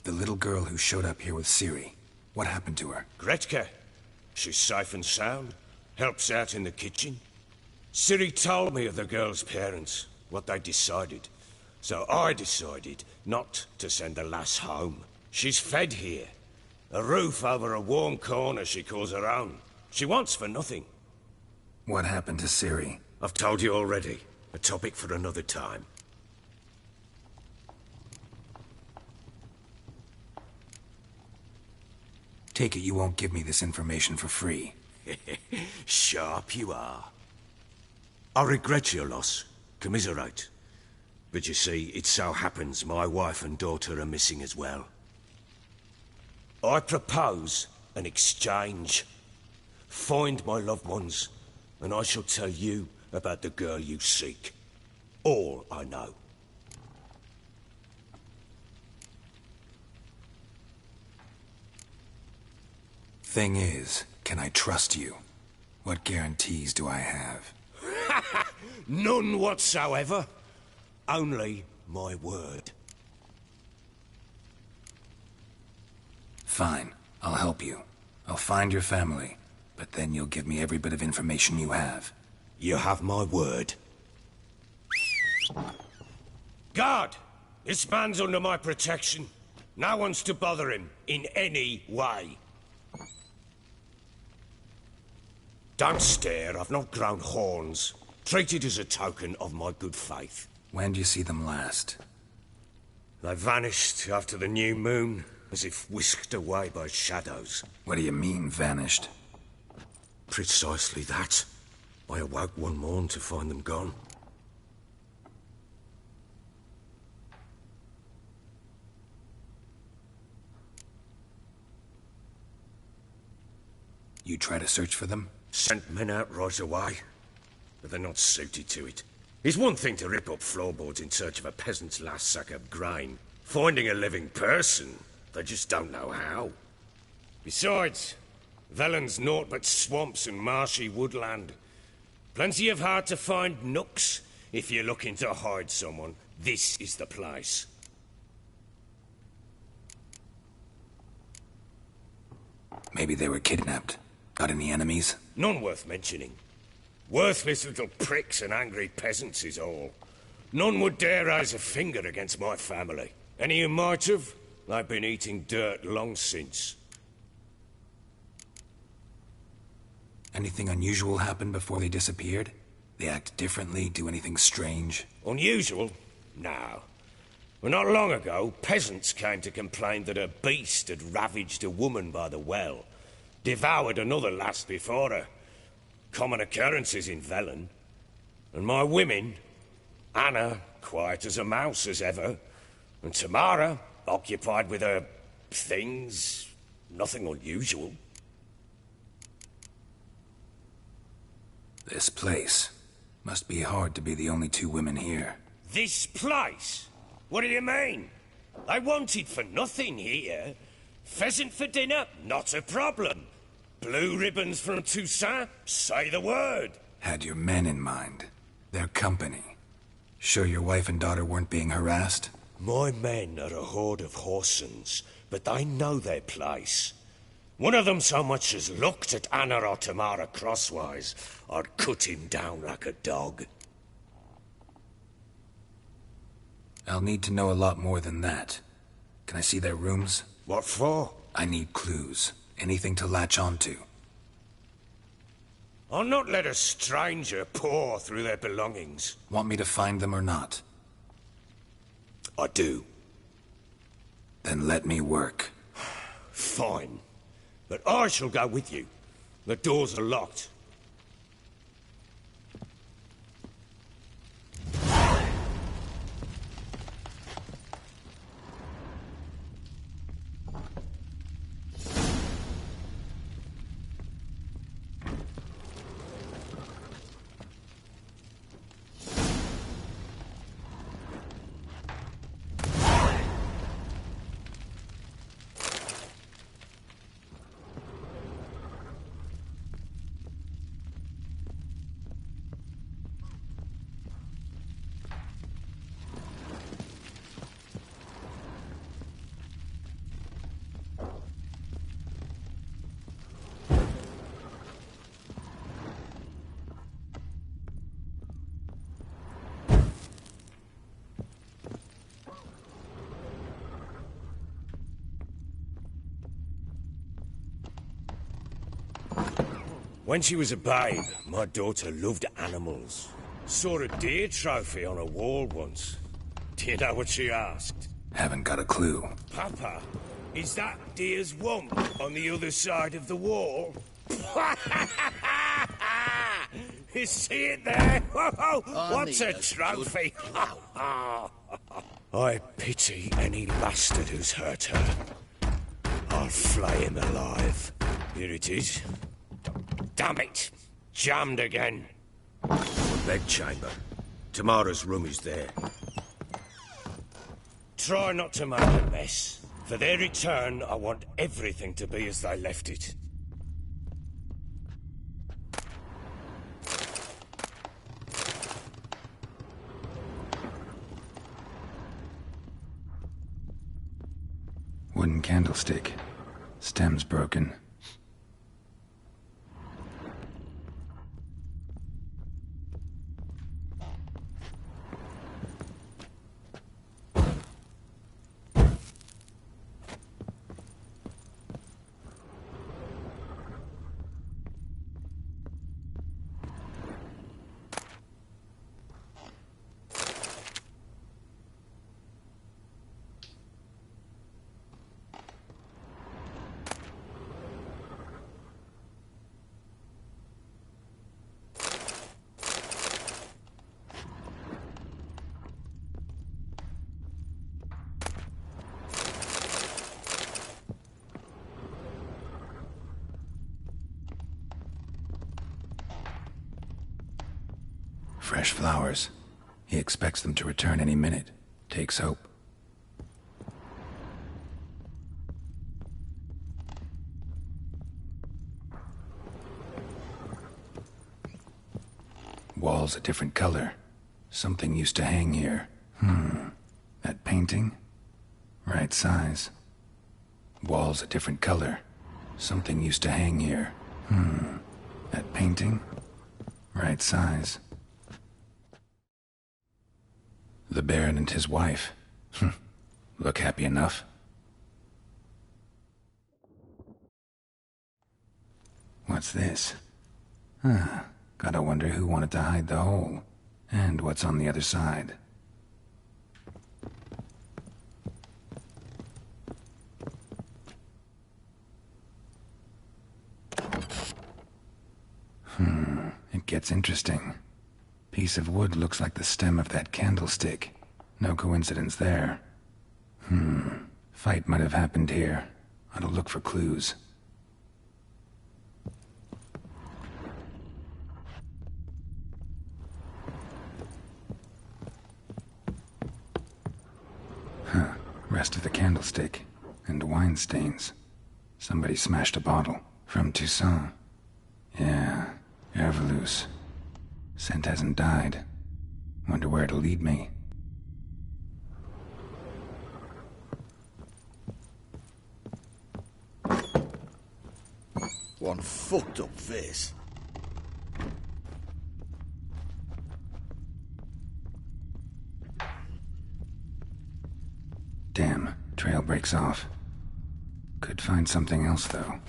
The little girl who showed up here with Ciri. What happened to her? Gretka. She's safe and sound. Helps out in the kitchen. Ciri told me of the girl's parents, what they decided. So I decided not to send the lass home. She's fed here. A roof over a warm corner she calls her own. She wants for nothing. What happened to Ciri? I've told you already. A topic for another time. Take it you won't give me this information for free. Sharp you are. I regret your loss. Commiserate. But you see, it so happens my wife and daughter are missing as well. I propose an exchange. Find my loved ones, and I shall tell you about the girl you seek. All I know. Thing is, can I trust you? What guarantees do I have? None whatsoever. Only my word. Fine. I'll help you. I'll find your family. But then you'll give me every bit of information you have. You have my word. Guard! This man's under my protection. No one's to bother him in any way. Don't stare. I've not grown horns. Treat it as a token of my good faith. When did you see them last? They vanished after the new moon, as if whisked away by shadows. What do you mean, vanished? Precisely that. I awoke one morn to find them gone. You try to search for them? Sent men out right away, but they're not suited to it. It's one thing to rip up floorboards in search of a peasant's last sack of grain. Finding a living person, They just don't know how. Besides, Velen's naught but swamps and marshy woodland. Plenty of hard-to-find nooks. If you're looking to hide someone, this is the place. Maybe they were kidnapped. Got any enemies? None worth mentioning. Worthless little pricks and angry peasants is all. None would dare raise a finger against my family. Any who might have, they've been eating dirt long since. Anything unusual happen before they disappeared? They act differently, do anything strange? Unusual? No. Well, not long ago, peasants came to complain that a beast had ravaged a woman by the well. Devoured another lass before her. Common occurrences in Velen. And my women, Anna, quiet as a mouse as ever, and Tamara, occupied with her things, nothing unusual. This place. Must be hard to be the only two women here. This place? What do you mean? I wanted for nothing here. Pheasant for dinner? Not a problem. Blue ribbons from Toussaint? Say the word. Had your men in mind. Their company. Sure your wife and daughter weren't being harassed? My men are a horde of horsens, but they know their place. One of them so much as looked at Anna or Tamara crosswise, I'd cut him down like a dog. I'll need to know a lot more than that. Can I see their rooms? What for? I need clues. Anything to latch onto. I'll not let a stranger pore through their belongings. Want me to find them or not? I do. Then let me work. Fine. But I shall go with you. The doors are locked. When she was a babe, my daughter loved animals. Saw a deer trophy on a wall once. Do you know what she asked? Haven't got a clue. Papa, is that deer's wump on the other side of the wall? You see it there? Whoa, what's a trophy? I pity any bastard who's hurt her. I'll flay him alive. Here it is. Damn it! Jammed again. The bedchamber. Tamara's room is there. Try not to make a mess. For their return, I want everything to be as they left it. Wooden candlestick. Stem's broken. Fresh flowers. He expects them to return any minute. Takes hope. Walls a different color. Something used to hang here. That painting? Right size. Walls a different color. Something used to hang here. That painting? Right size. The Baron and his wife. Look happy enough. What's this? Gotta wonder who wanted to hide the hole. And what's on the other side. It gets interesting. Piece of wood looks like the stem of that candlestick. No coincidence there. Fight might have happened here. Ought to look for clues. Rest of the candlestick. And wine stains. Somebody smashed a bottle. From Toussaint. Yeah, Herveloos. Scent hasn't died. Wonder where it'll lead me. One fucked up face. Damn, trail breaks off. Could find something else, though.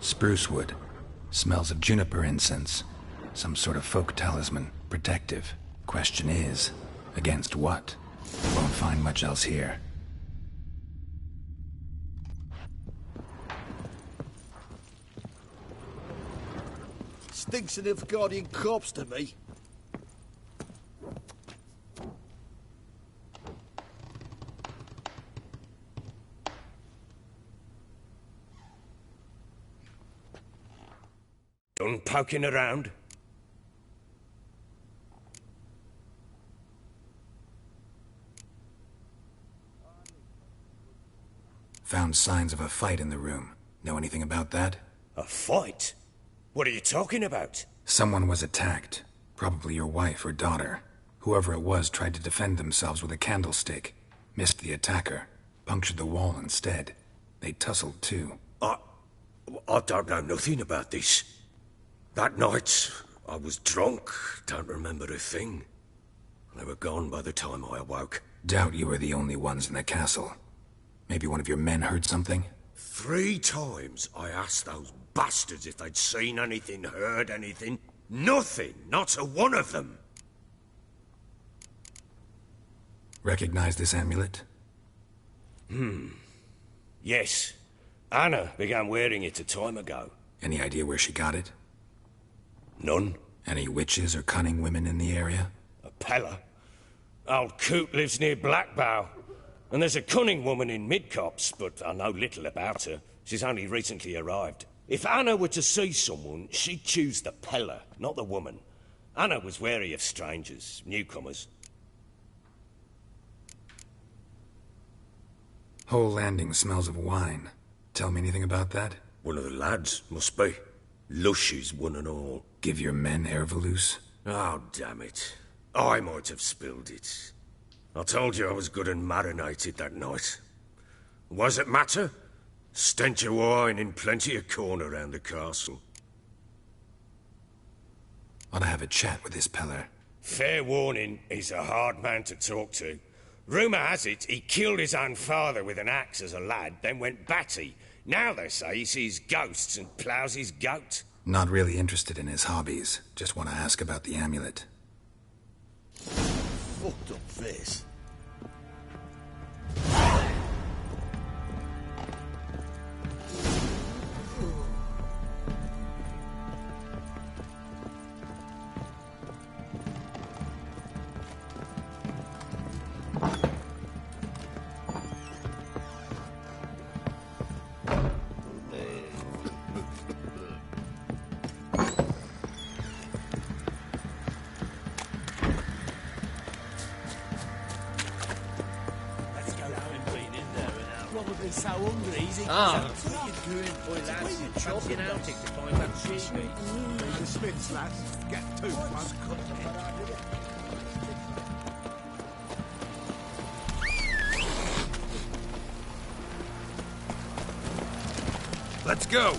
Spruce wood. Smells of juniper incense. Some sort of folk talisman. Protective. Question is, against what? Won't find much else here. Stinks of Nilfgaardian corpse to me. Done poking around? Found signs of a fight in the room. Know anything about that? A fight? What are you talking about? Someone was attacked. Probably your wife or daughter. Whoever it was tried to defend themselves with a candlestick. Missed the attacker. Punctured the wall instead. They tussled too. I don't know nothing about this. That night, I was drunk. Don't remember a thing. They were gone by the time I awoke. Doubt you were the only ones in the castle. Maybe one of your men heard something? 3 times I asked those bastards if they'd seen anything, heard anything. Nothing. Not a one of them. Recognize this amulet? Yes. Anna began wearing it a time ago. Any idea where she got it? None. Any witches or cunning women in the area? A Pella. Old Coot lives near Blackbow. And there's a cunning woman in Midcopse, but I know little about her. She's only recently arrived. If Anna were to see someone, she'd choose the Pella, not the woman. Anna was wary of strangers, newcomers. Whole landing smells of wine. Tell me anything about that? One of the lads, must be. Lushes, one and all. Give your men Herveloos? Oh, damn it. I might have spilled it. I told you I was good and marinated that night. Was it matter? Stench of wine in plenty of corn around the castle. Ought to have a chat with this Peller. Fair warning, he's a hard man to talk to. Rumour has it he killed his own father with an axe as a lad, then went batty. Now they say he sees ghosts and ploughs his goat. Not really interested in his hobbies. Just want to ask about the amulet. Fucked up face. probably so hungry he's eating What are you doing, boy, lads? You're chopping out to find that sheep. The Smiths, lads. Get two, once cut. Let's go!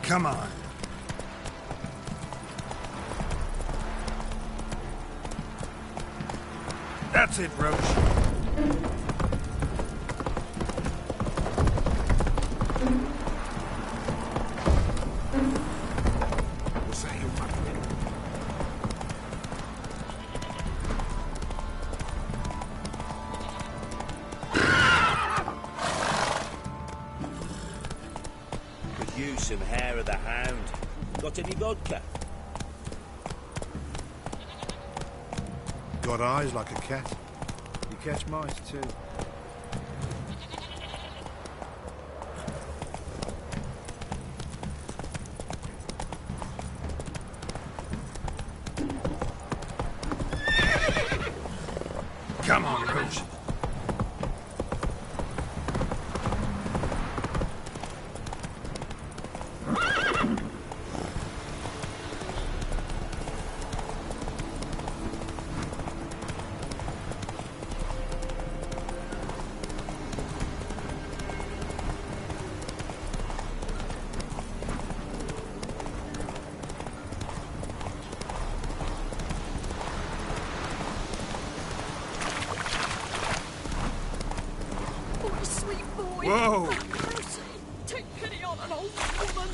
Come on. That's it, Roach. Some hair of the hound. Got any vodka? Got eyes like a cat. You catch mice too. Come on, Roach. Whoa! Mercy! Take pity on an old woman!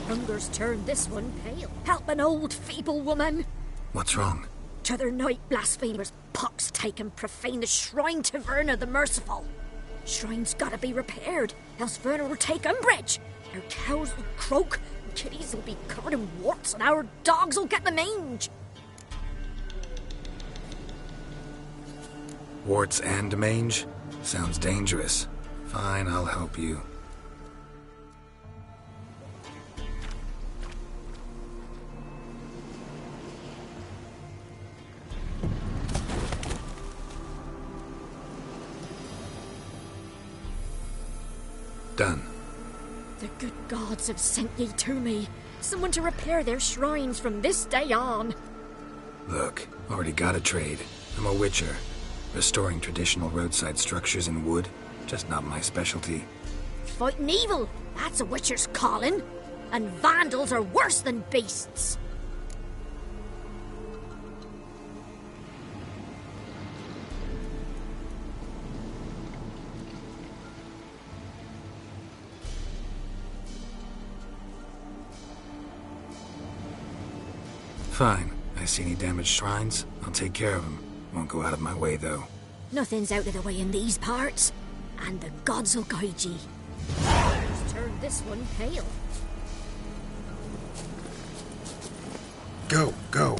Hunger's turned this one pale. Help an old feeble woman! What's wrong? T'other night blasphemers pox take and profane the shrine to Verna the Merciful. Shrine's gotta be repaired, else Verna will take umbrage. Our cows will croak, and kitties will be covered in warts, and our dogs will get the mange. Warts and mange? Sounds dangerous. Fine, I'll help you. Done. The good gods have sent ye to me. Someone to repair their shrines from this day on. Look, already got a trade. I'm a witcher. Restoring traditional roadside structures in wood, just not my specialty. Fighting evil, that's a witcher's calling. And vandals are worse than beasts. Fine. I see any damaged shrines, I'll take care of them. Won't go out of my way, though. Nothing's out of the way in these parts, and the gods will guide ye. Let's turn this one pale. Go, go.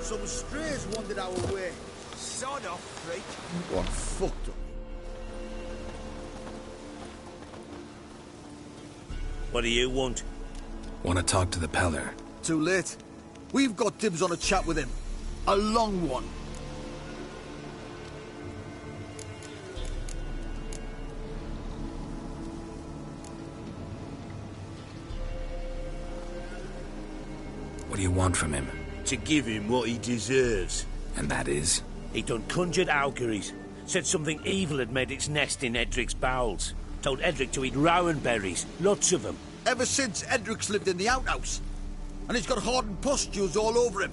Some strays wandered our way. Sod off, freak. What fucked up? What do you want? Want to talk to the Peller. Too late. We've got dibs on a chat with him. A long one. What do you want from him? To give him what he deserves. And that is? He done conjured auguries. Said something evil had made its nest in Edric's bowels. Told Edric to eat rowan berries. Lots of them. Ever since Edric's lived in the outhouse. And he's got hardened pustules all over him.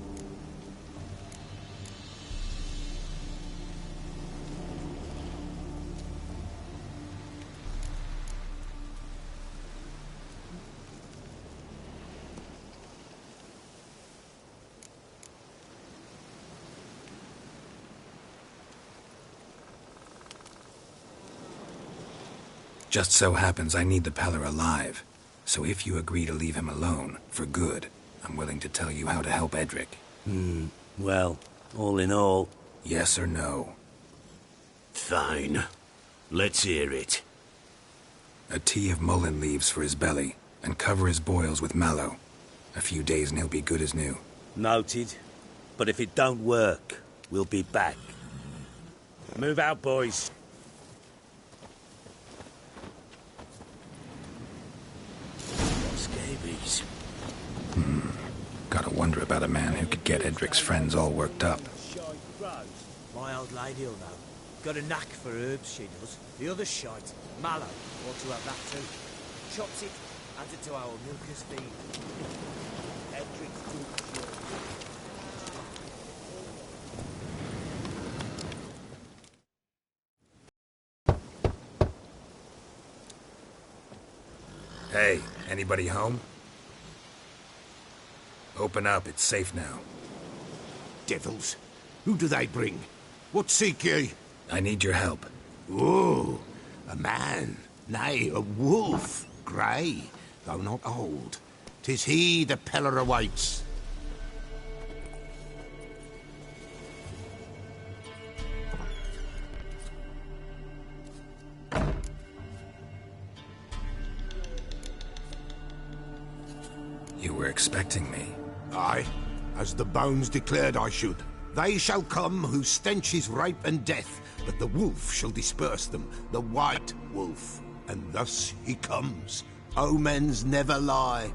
Just so happens I need the Peller alive. So if you agree to leave him alone, for good, I'm willing to tell you how to help Edric. Well, all in all... Yes or no? Fine. Let's hear it. A tea of mullein leaves for his belly, and cover his boils with mallow. A few days and he'll be good as new. Noted. But if it don't work, we'll be back. Move out, boys. Scabies. Gotta wonder about a man who could get Edric's friends all worked up. My old lady'll know. Got a knack for herbs, she does. The other shite, mallow, ought to have that too. Chops it, adds it to our milker's feed. Edric's good shit. Hey, anybody home? Open up, it's safe now. Devils. Who do they bring? What seek ye? I need your help. Oh, a man. Nay, a wolf. Grey, though not old. 'Tis he the Peller awaits. You were expecting me. Aye, as the bones declared I should. They shall come whose stench is rape and death, but the wolf shall disperse them, the white wolf. And thus he comes. Omens never lie.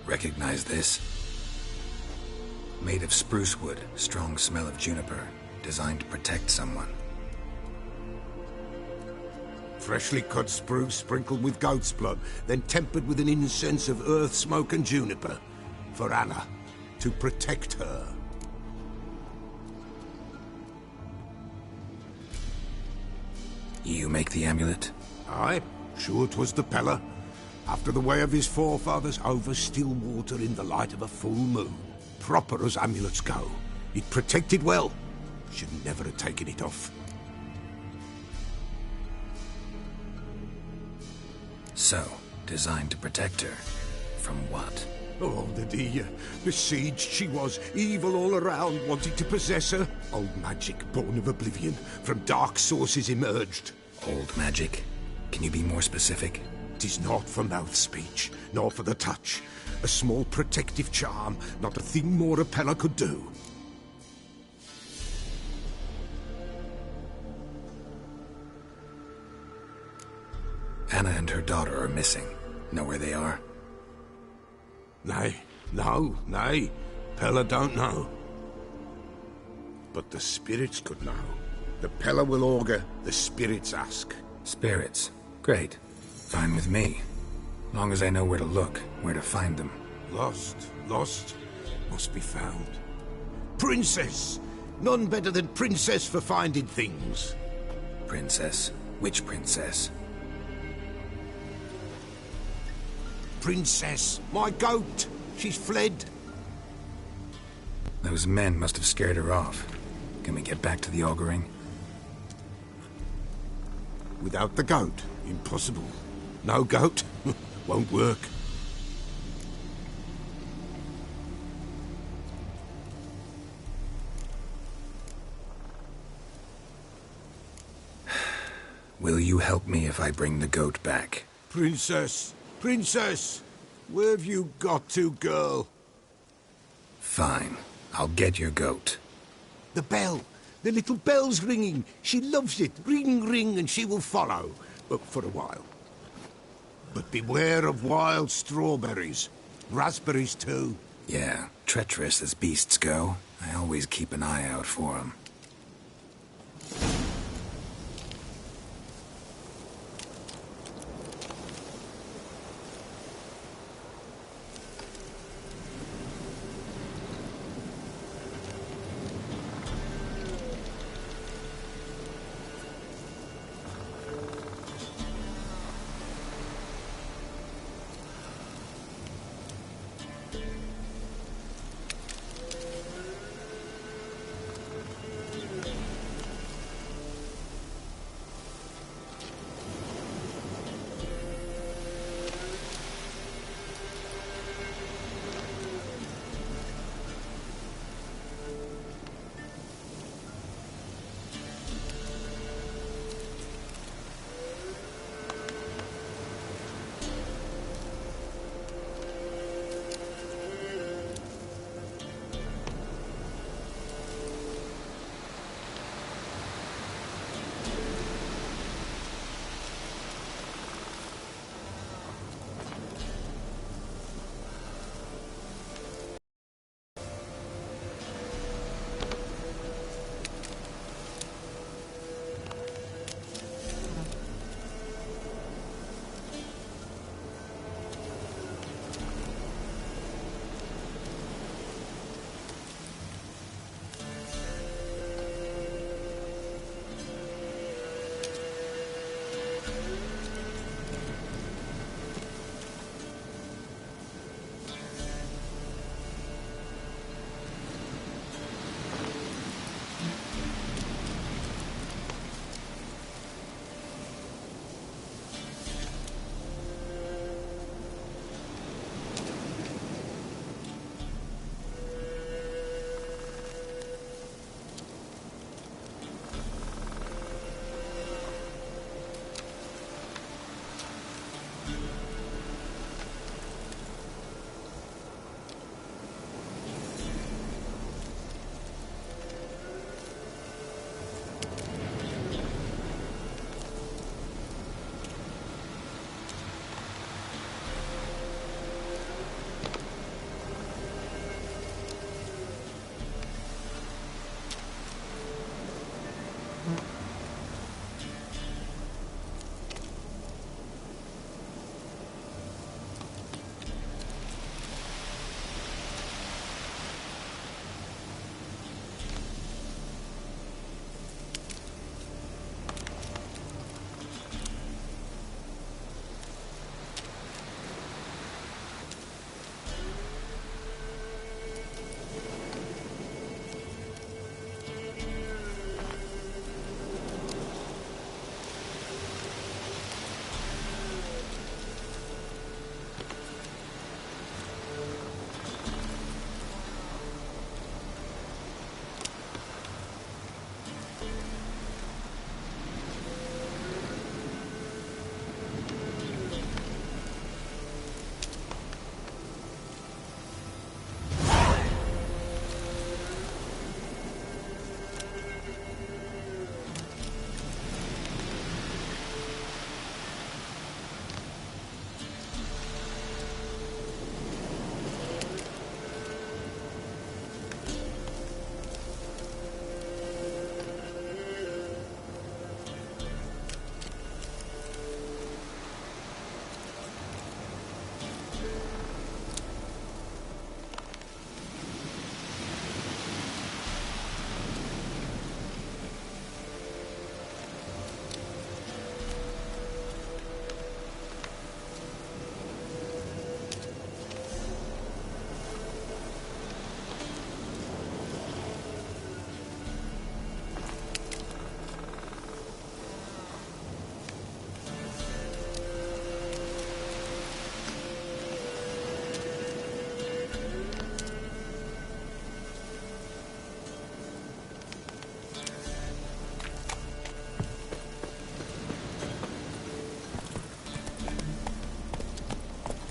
Recognize this? Made of spruce wood, strong smell of juniper, designed to protect someone. Freshly cut spruce sprinkled with goat's blood, then tempered with an incense of earth, smoke and juniper. For Anna, to protect her. You make the amulet? Aye, sure 'twas the Peller. After the way of his forefathers, over still water in the light of a full moon. Proper as amulets go. It protected well. Should never have taken it off. So, designed to protect her. From what? Oh, the besieged she was, evil all around, wanting to possess her. Old magic, born of oblivion, from dark sources emerged. Old magic? Can you be more specific? 'Tis not for mouth speech, nor for the touch. A small protective charm, not a thing more a Peller could do. Anna and her daughter are missing. Know where they are? Nay, nay. Peller don't know. But the spirits could know. The Peller will augur, the spirits ask. Spirits? Great. Fine with me. Long as I know where to look, where to find them. Lost, must be found. Princess! None better than Princess for finding things. Princess? Which princess? Princess, my goat! She's fled. Those men must have scared her off. Can we get back to the auguring? Without the goat, impossible. No goat, won't work. Will you help me if I bring the goat back? Princess! Princess! Where have you got to, girl? Fine. I'll get your goat. The bell! The little bell's ringing. She loves it. Ring, ring, and she will follow. But for a while. But beware of wild strawberries. Raspberries, too. Yeah, treacherous as beasts go. I always keep an eye out for them.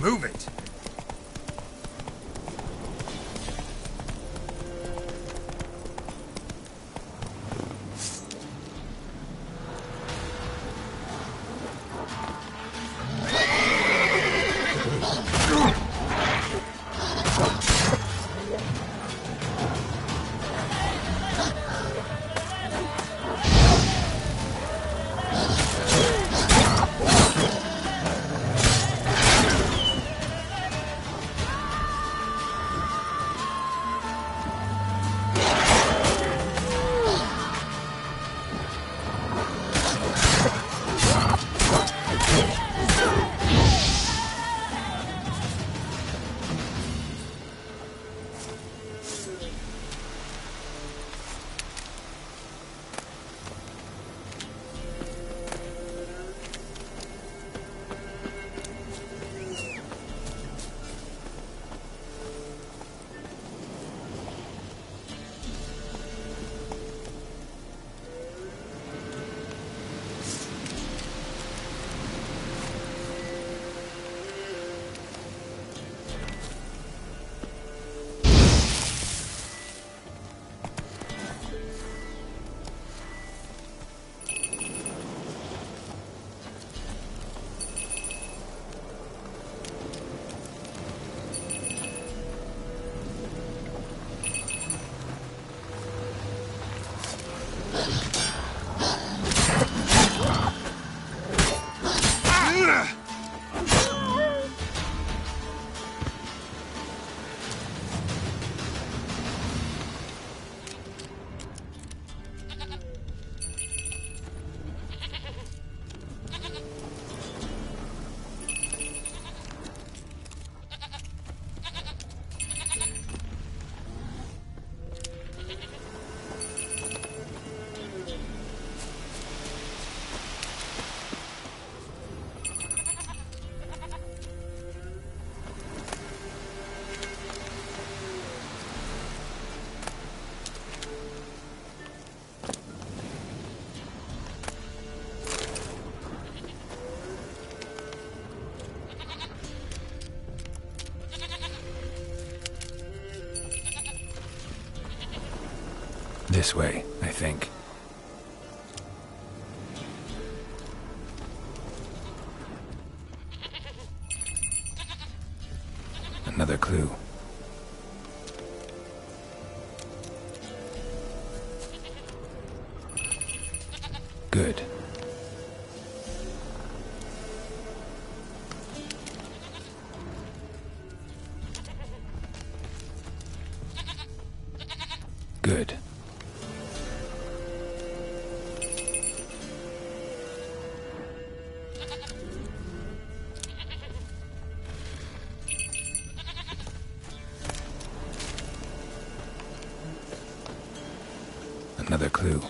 Move it. This way, I think. Another clue. Good. Good. Another clue.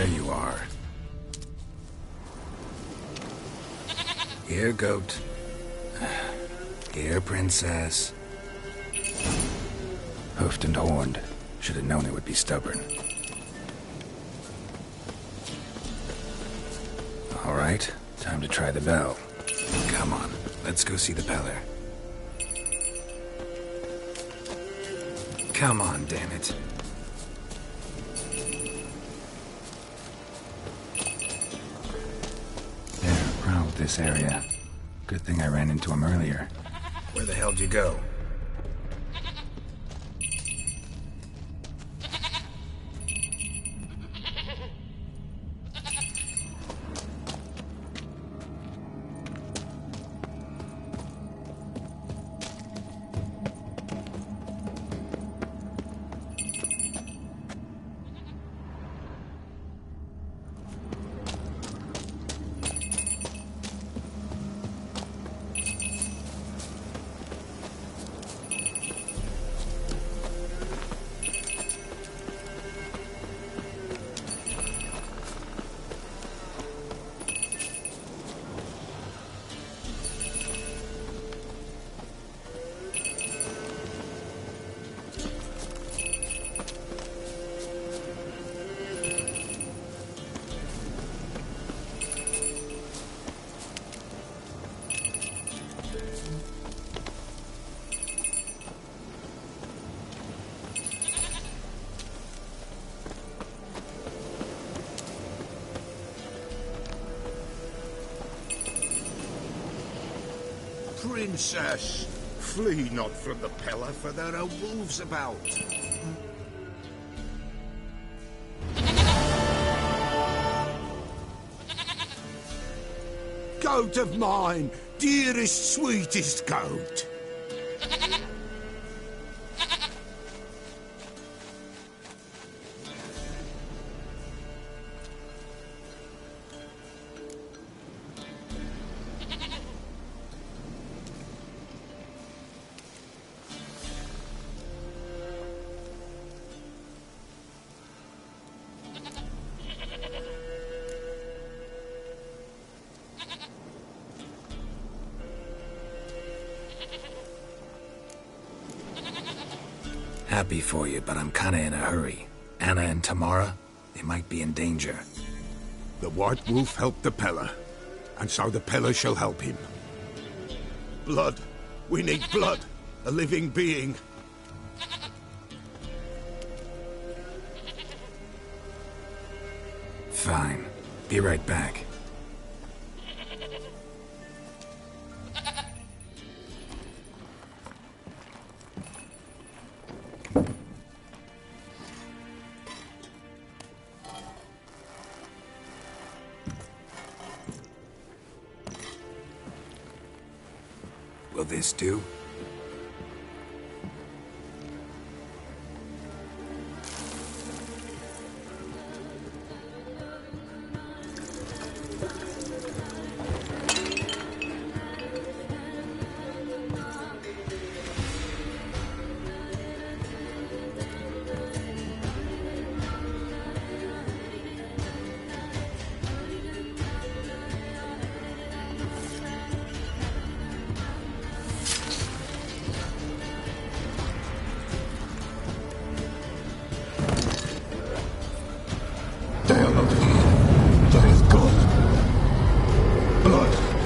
There you are. Here, goat. Here, princess. Hoofed and horned. Should have known it would be stubborn. All right, time to try the bell. Come on, let's go see the Peller. Come on, damn it. They're proud of this area. Good thing I ran into him earlier. Where the hell'd you go? Princess, flee not from the Peller, for there are wolves about. Goat of mine, dearest, sweetest goat. Happy for you, but I'm kinda in a hurry. Anna and Tamara, they might be in danger. The White Wolf helped the Peller, and so the Peller shall help him. Blood. We need blood. A living being. Fine. Be right back. Will this do?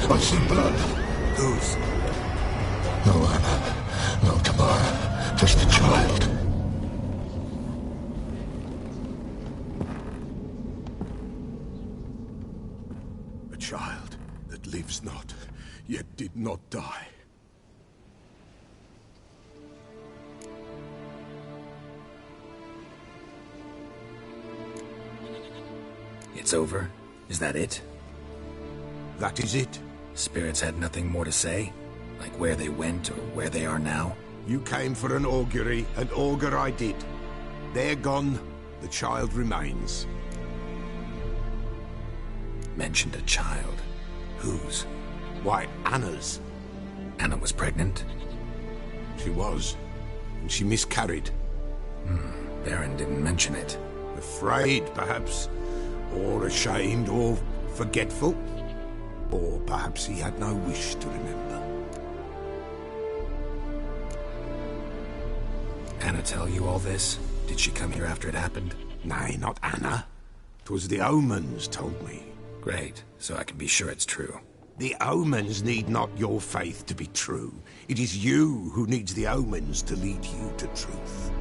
I see blood. Whose? No Anna, no Tamara, just a child. A child that lives not, yet did not die. It's over? Is that it? That is it. Spirits had nothing more to say? Like where they went or where they are now? You came for an augury, and augur I did. They're gone, the child remains. Mentioned a child. Whose? Why, Anna's. Anna was pregnant? She was, and she miscarried. Baron didn't mention it. Afraid, perhaps. Or ashamed, or forgetful? Or perhaps he had no wish to remember. Anna tell you all this? Did she come here after it happened? Nay, not Anna. 'Twas the omens told me. Great, so I can be sure it's true. The omens need not your faith to be true. It is you who needs the omens to lead you to truth.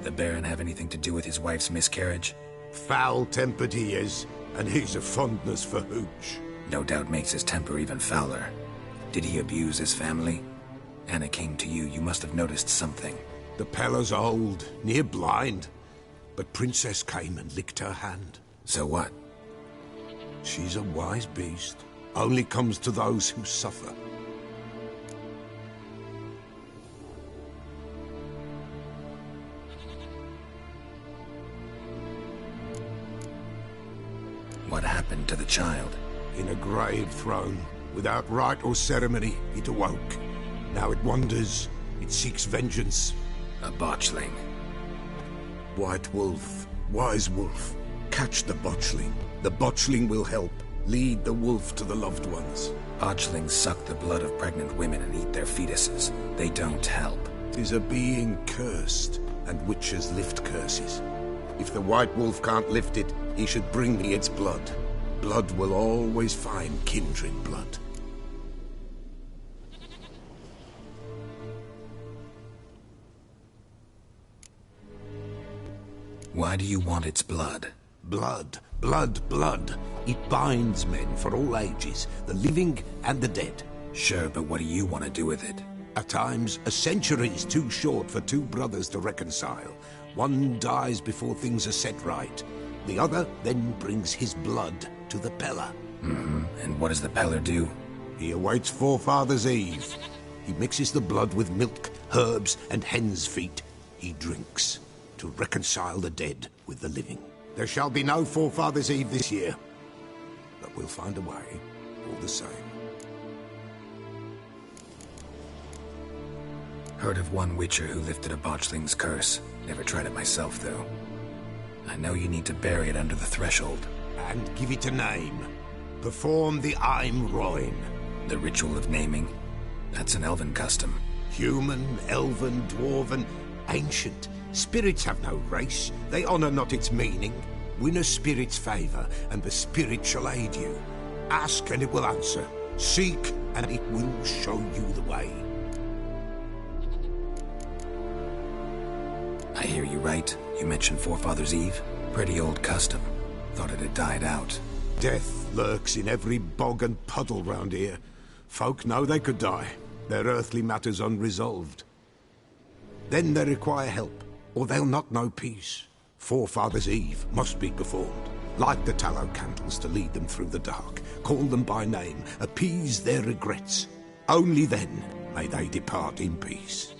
The Baron have anything to do with his wife's miscarriage? Foul-tempered he is, and he's a fondness for hooch. No doubt makes his temper even fouler. Did he abuse his family? Anna came to you, you must have noticed something. The Pella's old, near blind. But Princess came and licked her hand. So what? She's a wise beast. Only comes to those who suffer. What happened to the child? In a grave thrown. Without rite or ceremony, it awoke. Now it wanders. It seeks vengeance. A botchling. White wolf, wise wolf, catch the botchling. The botchling will help. Lead the wolf to the loved ones. Botchlings suck the blood of pregnant women and eat their fetuses. They don't help. 'Tis a being cursed, and witches lift curses. If the white wolf can't lift it, he should bring me its blood. Blood will always find kindred blood. Why do you want its blood? Blood, blood, blood. It binds men for all ages, the living and the dead. Sure, but what do you want to do with it? At times, a century is too short for two brothers to reconcile. One dies before things are set right. The other then brings his blood to the Pella. And what does the Peller do? He awaits Forefather's Eve. He mixes the blood with milk, herbs, and hen's feet. He drinks to reconcile the dead with the living. There shall be no Forefather's Eve this year, but we'll find a way, all the same. Heard of one witcher who lifted a botchling's curse. Never tried it myself, though. I know you need to bury it under the threshold. And give it a name. Perform the Aim Roin. The ritual of naming? That's an elven custom. Human, elven, dwarven, ancient. Spirits have no race. They honor not its meaning. Win a spirit's favor, and the spirit shall aid you. Ask, and it will answer. Seek, and it will show you the way. I hear you right. You mentioned Forefather's Eve? Pretty old custom. Thought it had died out. Death lurks in every bog and puddle round here. Folk know they could die, their earthly matters unresolved. Then they require help, or they'll not know peace. Forefather's Eve must be performed. Light the tallow candles to lead them through the dark. Call them by name, appease their regrets. Only then may they depart in peace.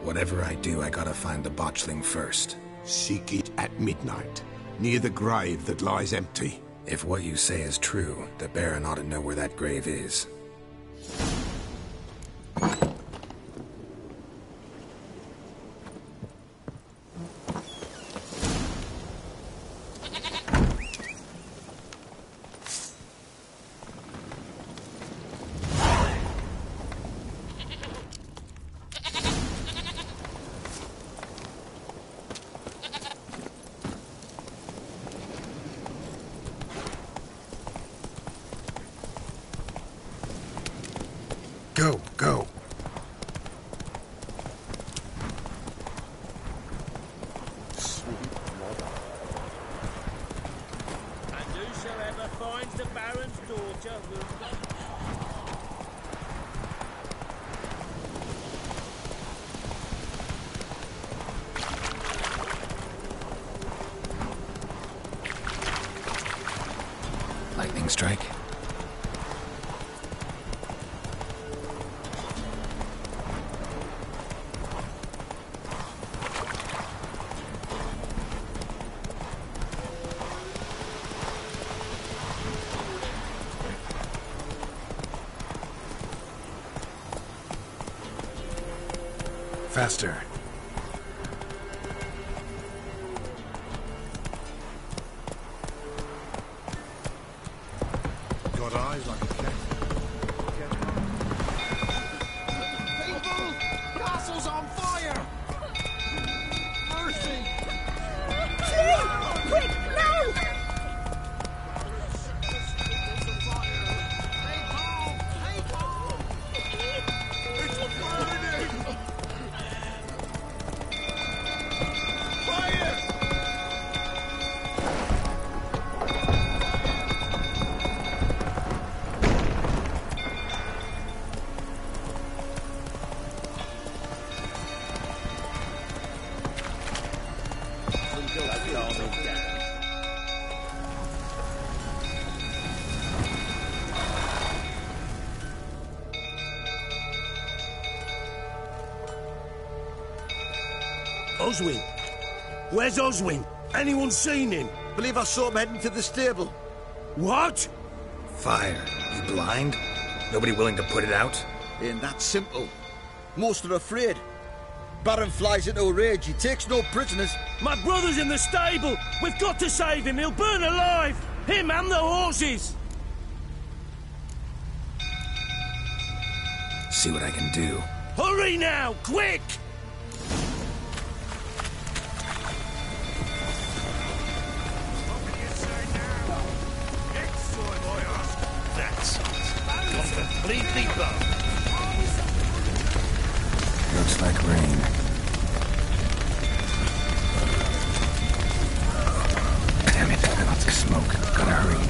Whatever I do, I gotta find the botchling first. Seek it at midnight, near the grave that lies empty. If what you say is true, the Baron ought to know where that grave is. Go, go. And whosoever finds the Baron's daughter will not... Lightning strike? Faster. Got eyes like a cat. People! Castle's on fire! Mercy! Flee! Quick, now! Oswin? Where's Oswin? Anyone seen him? Believe I saw him heading to the stable. What? Fire. You blind? Nobody willing to put it out? Ain't that simple. Most are afraid. Baron flies into a rage. He takes no prisoners. My brother's in the stable. We've got to save him. He'll burn alive. Him and the horses. See what I can do. Hurry now, quick! Completely blown. Looks like rain. Damn it, lots of smoke. Gotta hurry.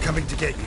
Coming to get you.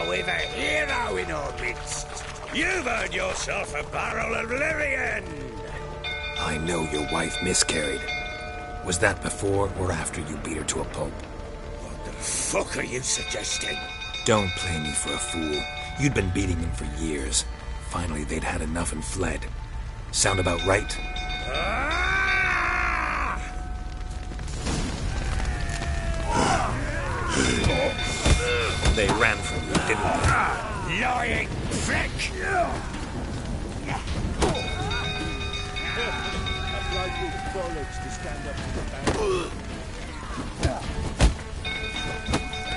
We've a hero in our midst. You've earned yourself a barrel of Lyrian. I know your wife miscarried. Was that before or after you beat her to a pulp? What the fuck are you suggesting? Don't play me for a fool. You'd been beating them for years. Finally, they'd had enough and fled. Sound about right? They ran from you, didn't they? Lying prick!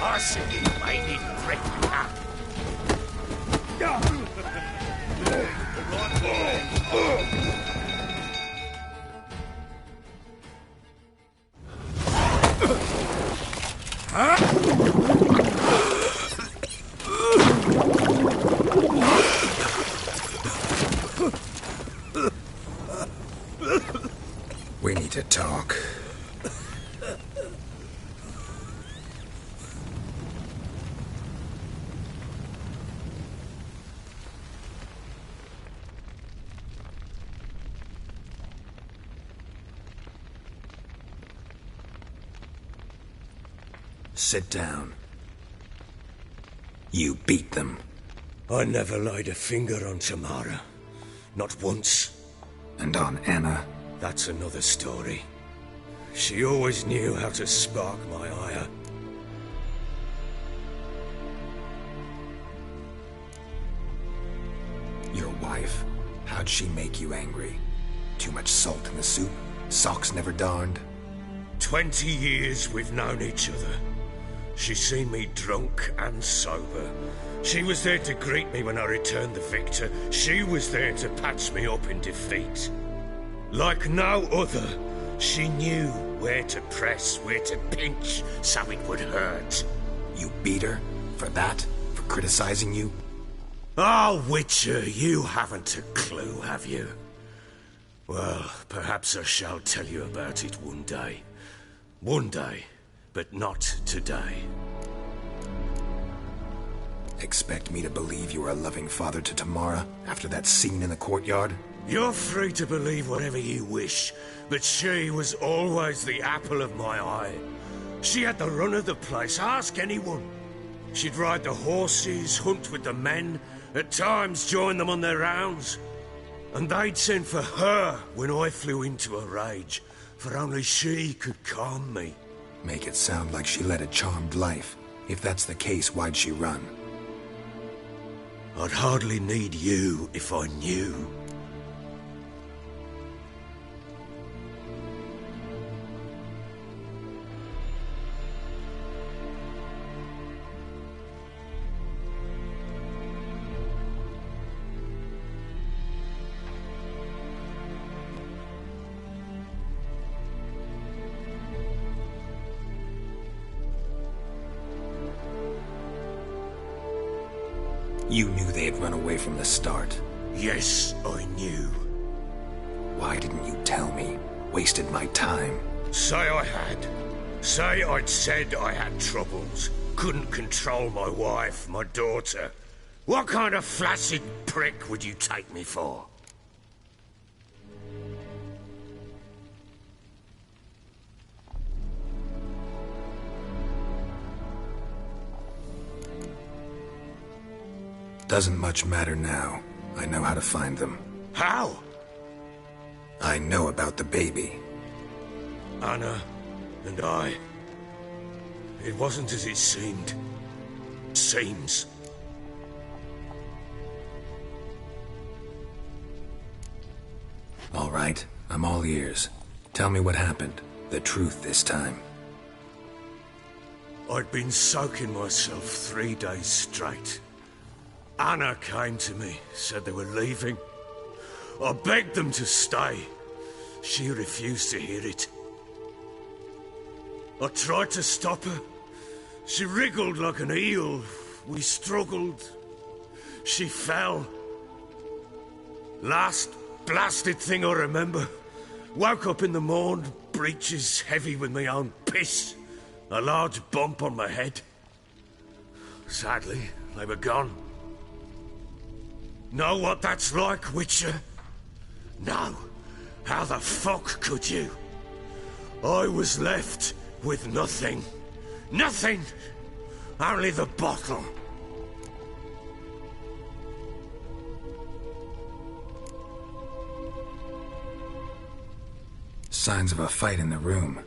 Arsony-minded prick! We need to talk. Sit down. You beat them. I never laid a finger on Tamara. Not once. And on Anna? That's another story. She always knew how to spark my ire. Your wife, how'd she make you angry? Too much salt in the soup? Socks never darned? 20 years we've known each other. She's seen me drunk and sober. She was there to greet me when I returned the victor. She was there to patch me up in defeat. Like no other, she knew where to press, where to pinch, so it would hurt. You beat her? For that? For criticizing you? Oh, Witcher, you haven't a clue, have you? Well, perhaps I shall tell you about it one day. One day, but not today. Expect me to believe you are a loving father to Tamara after that scene in the courtyard? You're free to believe whatever you wish, but she was always the apple of my eye. She had the run of the place, ask anyone. She'd ride the horses, hunt with the men, at times join them on their rounds. And they'd send for her when I flew into a rage, for only she could calm me. Make it sound like she led a charmed life. If that's the case, why'd she run? I'd hardly need you if I knew. You knew they had run away from the start. Yes, I knew. Why didn't you tell me? Wasted my time. Say I had. Say I'd said I had troubles. Couldn't control my wife, my daughter. What kind of flaccid prick would you take me for? Doesn't much matter now. I know how to find them. How? I know about the baby. Anna and I. It wasn't as it seemed. Seems. All right, I'm all ears. Tell me what happened. The truth this time. I'd been soaking myself 3 days straight. Anna came to me, said they were leaving. I begged them to stay. She refused to hear it. I tried to stop her. She wriggled like an eel. We struggled. She fell. Last blasted thing I remember. Woke up in the morn, breeches heavy with my own piss. A large bump on my head. Sadly, they were gone. Know what that's like, Witcher? No. How the fuck could you? I was left with nothing. Nothing! Only the bottle. Signs of a fight in the room.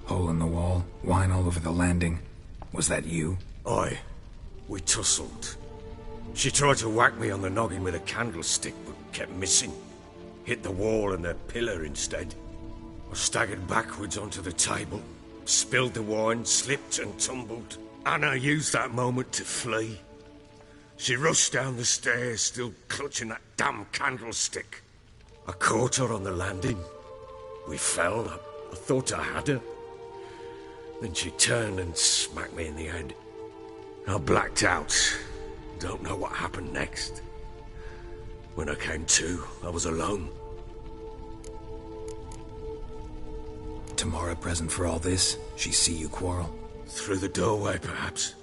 Hole in the wall, wine all over the landing. Was that you? Aye. We tussled. She tried to whack me on the noggin with a candlestick, but kept missing. Hit the wall and the pillar instead. I staggered backwards onto the table, spilled the wine, slipped and tumbled. Anna used that moment to flee. She rushed down the stairs, still clutching that damn candlestick. I caught her on the landing. We fell. I thought I had her. Then she turned and smacked me in the head. I blacked out. Don't know what happened next. When I came to, I was alone. Tamara present for all this? She see you quarrel? Through the doorway, perhaps.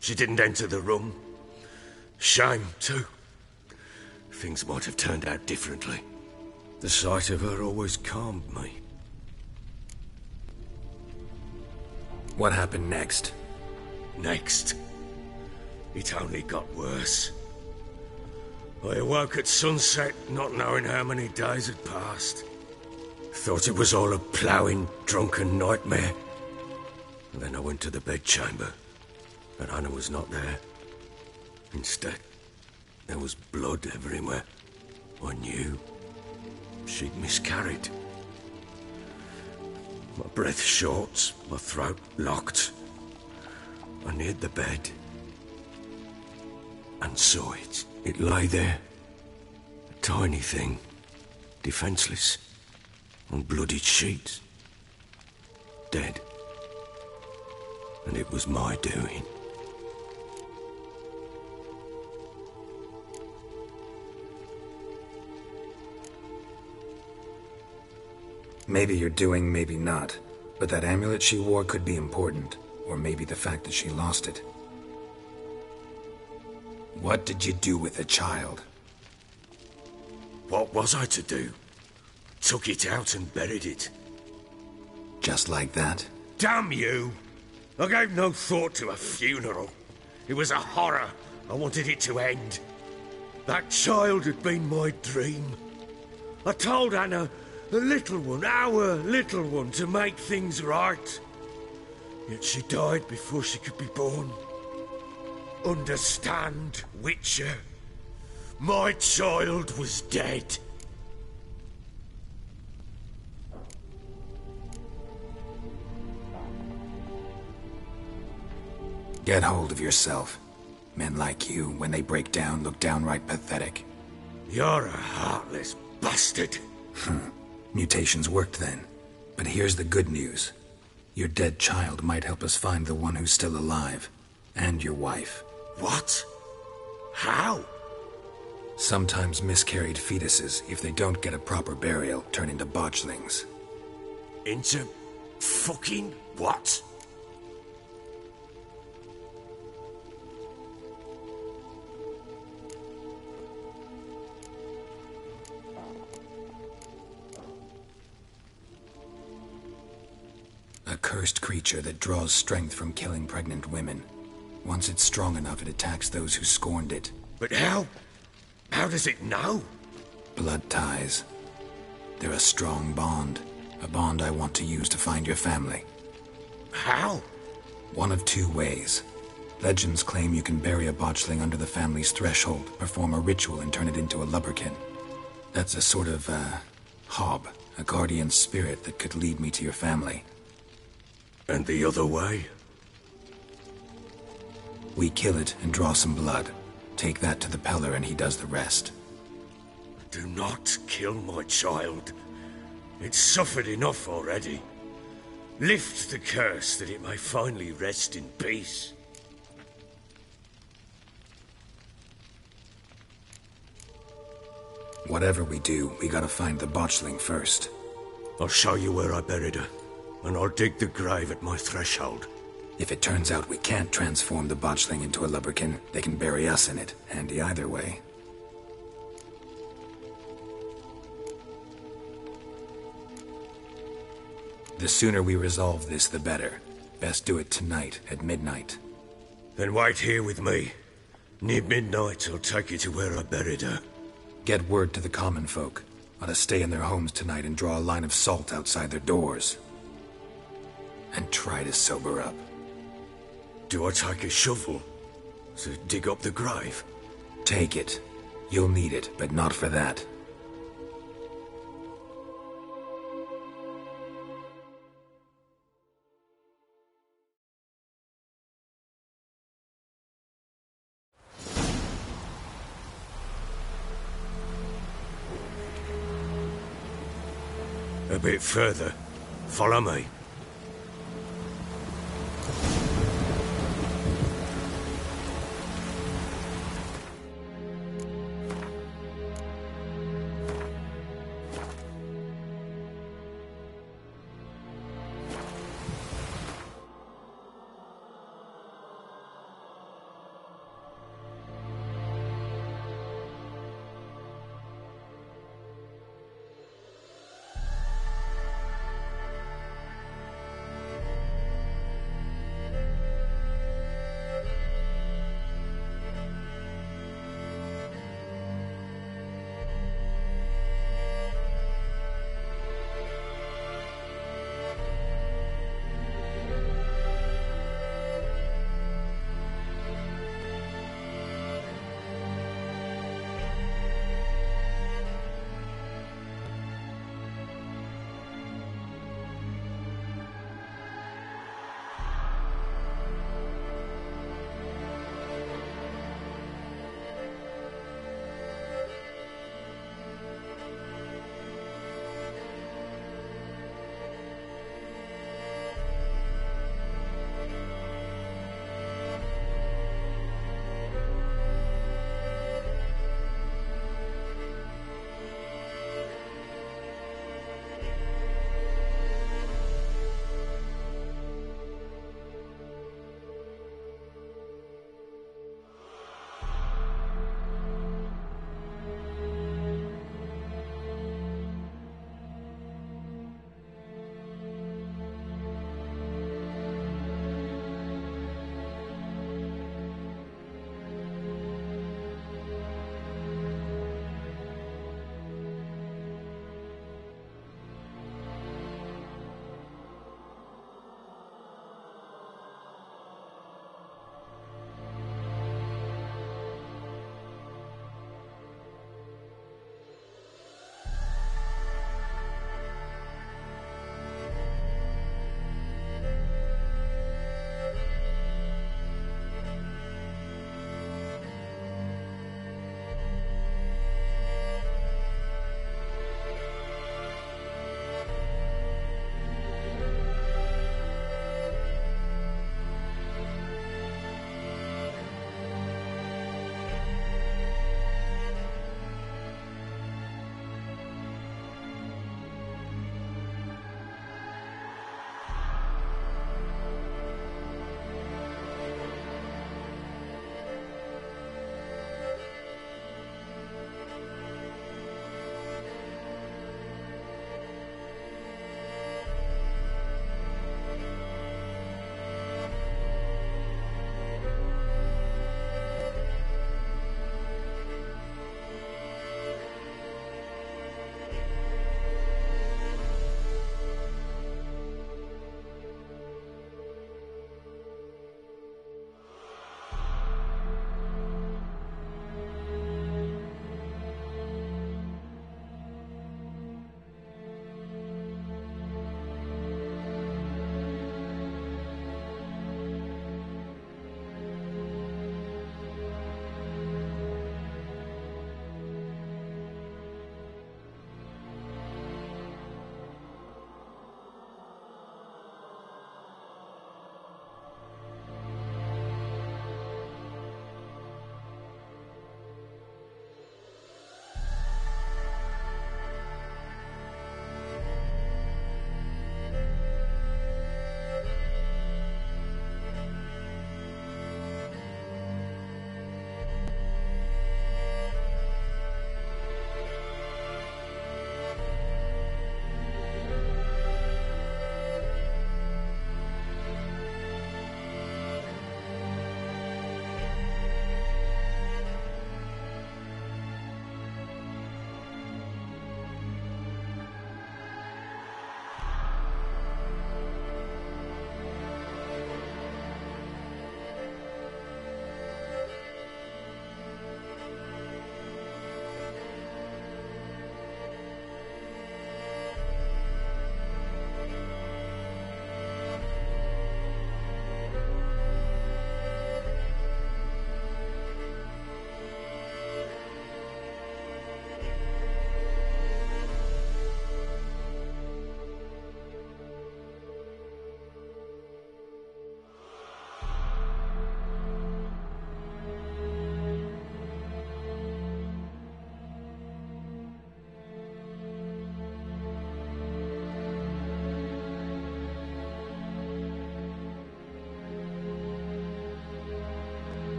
She didn't enter the room. Shame, too. Things might have turned out differently. The sight of her always calmed me. What happened next? Next? It only got worse. I awoke at sunset, not knowing how many days had passed. Thought it was all a ploughing, drunken nightmare. And then I went to the bedchamber, and Anna was not there. Instead, there was blood everywhere. I knew she'd miscarried. My breath short, my throat locked. I neared the bed and saw it. It lay there, a tiny thing, defenseless, on bloodied sheets, dead. And it was my doing. Maybe you're doing, maybe not. But that amulet she wore could be important. Or maybe the fact that she lost it. What did you do with the child? What was I to do? Took it out and buried it. Just like that? Damn you! I gave no thought to a funeral. It was a horror. I wanted it to end. That child had been my dream. I told Anna, the little one, our little one, to make things right. Yet she died before she could be born. Understand, Witcher? My child was dead. Get hold of yourself. Men like you, when they break down, look downright pathetic. You're a heartless bastard. Mutations worked then. But here's the good news. Your dead child might help us find the one who's still alive. And your wife. What? How? Sometimes miscarried fetuses, if they don't get a proper burial, turn into botchlings. Into fucking what? A cursed creature that draws strength from killing pregnant women. Once it's strong enough, it attacks those who scorned it. But how? How does it know? Blood ties. They're a strong bond. A bond I want to use to find your family. How? One of two ways. Legends claim you can bury a botchling under the family's threshold, perform a ritual, and turn it into a lubberkin. That's a sort of, hob, a guardian spirit that could lead me to your family. And the other way? We kill it and draw some blood. Take that to the Peller and he does the rest. Do not kill my child. It's suffered enough already. Lift the curse that it may finally rest in peace. Whatever we do, we gotta find the botchling first. I'll show you where I buried her, and I'll dig the grave at my threshold. If it turns out we can't transform the botchling into a lubberkin, they can bury us in it. Handy either way. The sooner we resolve this, the better. Best do it tonight, at midnight. Then wait here with me. Near midnight, I'll take you to where I buried her. Get word to the common folk. Ought to stay in their homes tonight and draw a line of salt outside their doors. And try to sober up. Do I take a shovel to dig up the grave? Take it. You'll need it, but not for that. A bit further. Follow me.